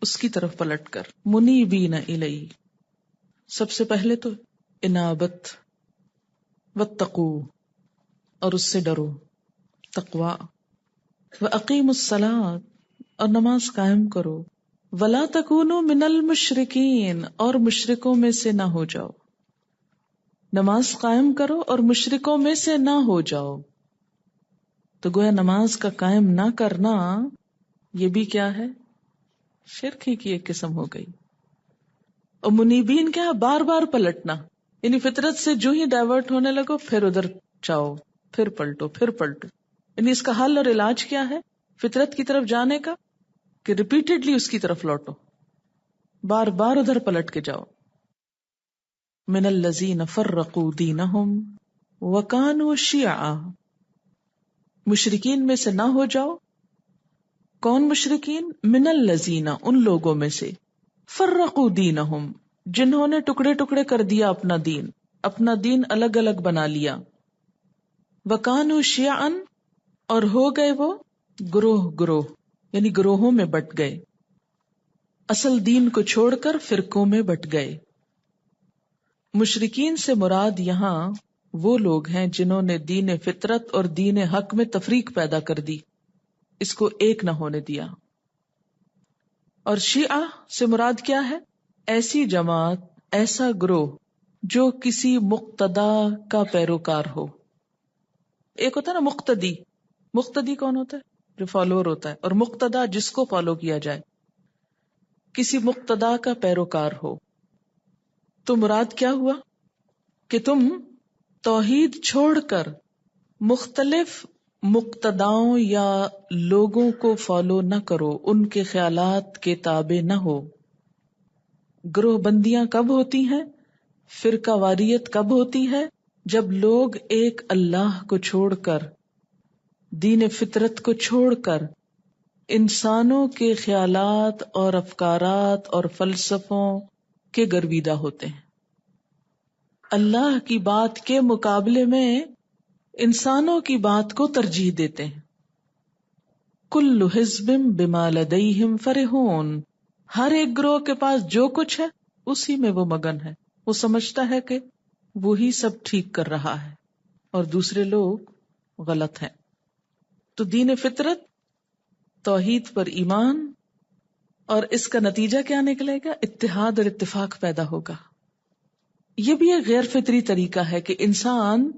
اس کی طرف پلٹ کر. منیبین الی، سب سے پہلے تو انابت، واتقوا، اور اس سے ڈرو، تقوا. واقیموا الصلاۃ، اور نماز قائم کرو. ولا تکونوا من المشرکین، اور مشرکوں میں سے نہ ہو جاؤ. نماز قائم کرو اور مشرکوں میں سے نہ ہو جاؤ. تو گویا نماز کا قائم نہ کرنا یہ بھی کیا ہے؟ شرک ہی کی ایک قسم ہو گئی. اور منیبین کیا ہے؟ بار بار پلٹنا، یعنی فطرت سے جو ہی ڈائیورٹ ہونے لگو پھر ادھر جاؤ، پھر پلٹو، پھر پلٹو. یعنی اس کا حل اور علاج کیا ہے فطرت کی طرف جانے کا؟ کہ ریپیٹڈلی اس کی طرف لوٹو، بار بار ادھر پلٹ کے جاؤ. من الذین فرقوا دینہم وکانوا شیعا، مشرکین میں سے نہ ہو جاؤ. کون مشرکین؟ من الذین، ان لوگوں میں سے، فرقوا دینہم، جنہوں نے ٹکڑے ٹکڑے کر دیا اپنا دین، اپنا دین الگ الگ بنا لیا. وکانوا شیعا، اور ہو گئے وہ گروہ گروہ، یعنی گروہوں میں بٹ گئے، اصل دین کو چھوڑ کر فرقوں میں بٹ گئے. مشرکین سے مراد یہاں وہ لوگ ہیں جنہوں نے دین فطرت اور دین حق میں تفریق پیدا کر دی، اس کو ایک نہ ہونے دیا. اور شیعہ سے مراد کیا ہے؟ ایسی جماعت، ایسا گروہ جو کسی مقتدا کا پیروکار ہو. ایک ہوتا ہے نا مقتدی، مقتدی کون ہوتا ہے؟ جو فالوور ہوتا ہے، اور مقتدا جس کو فالو کیا جائے. کسی مقتدا کا پیروکار ہو. تو مراد کیا ہوا کہ تم توحید چھوڑ کر مختلف مقتداؤں یا لوگوں کو فالو نہ کرو، ان کے خیالات کے تابع نہ ہو. گروہ بندیاں کب ہوتی ہیں، فرقہ واریت کب ہوتی ہے؟ جب لوگ ایک اللہ کو چھوڑ کر، دین فطرت کو چھوڑ کر، انسانوں کے خیالات اور افکارات اور فلسفوں کے گرویدہ ہوتے ہیں. اللہ کی بات کے مقابلے میں انسانوں کی بات کو ترجیح دیتے ہیں. کل حزب بما لدیہم فرحون، ہر ایک گروہ کے پاس جو کچھ ہے اسی میں وہ مگن ہے. وہ سمجھتا ہے کہ وہی سب ٹھیک کر رہا ہے اور دوسرے لوگ غلط ہیں. تو دین فطرت، توحید پر ایمان، اور اس کا نتیجہ کیا نکلے گا؟ اتحاد اور اتفاق پیدا ہوگا. یہ بھی ایک غیر فطری طریقہ ہے کہ انسان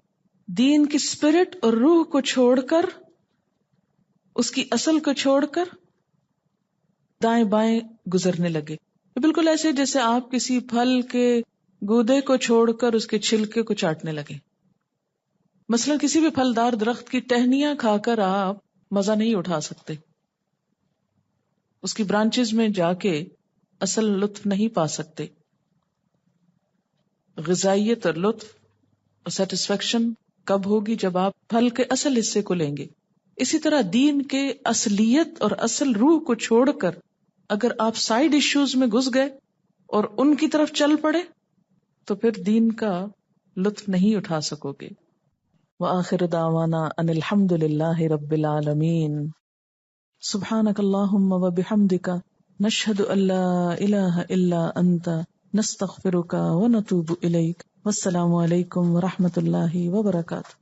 دین کی اسپرٹ اور روح کو چھوڑ کر، اس کی اصل کو چھوڑ کر دائیں بائیں گزرنے لگے. بالکل ایسے جیسے آپ کسی پھل کے گودے کو چھوڑ کر اس کے چھلکے کو چاٹنے لگے. مثلا کسی بھی پھلدار درخت کی ٹہنیاں کھا کر آپ مزہ نہیں اٹھا سکتے، اس کی برانچز میں جا کے اصل لطف نہیں پا سکتے. غذائیت اور لطف اور سیٹسفیکشن کب ہوگی؟ جب آپ پھل کے اصل حصے کو لیں گے. اسی طرح دین کے اصلیت اور اصل روح کو چھوڑ کر اگر آپ سائیڈ ایشوز میں گھس گئے اور ان کی طرف چل پڑے تو پھر دین کا لطف نہیں اٹھا سکو گے. وآخر دعوانا ان الحمد للہ رب العالمین. سبحانک اللہم وبحمدک نشہد ان لا الہ الا انت نستغفرک ونتوب الیک. والسلام علیکم ورحمۃ اللہ وبرکاتہ.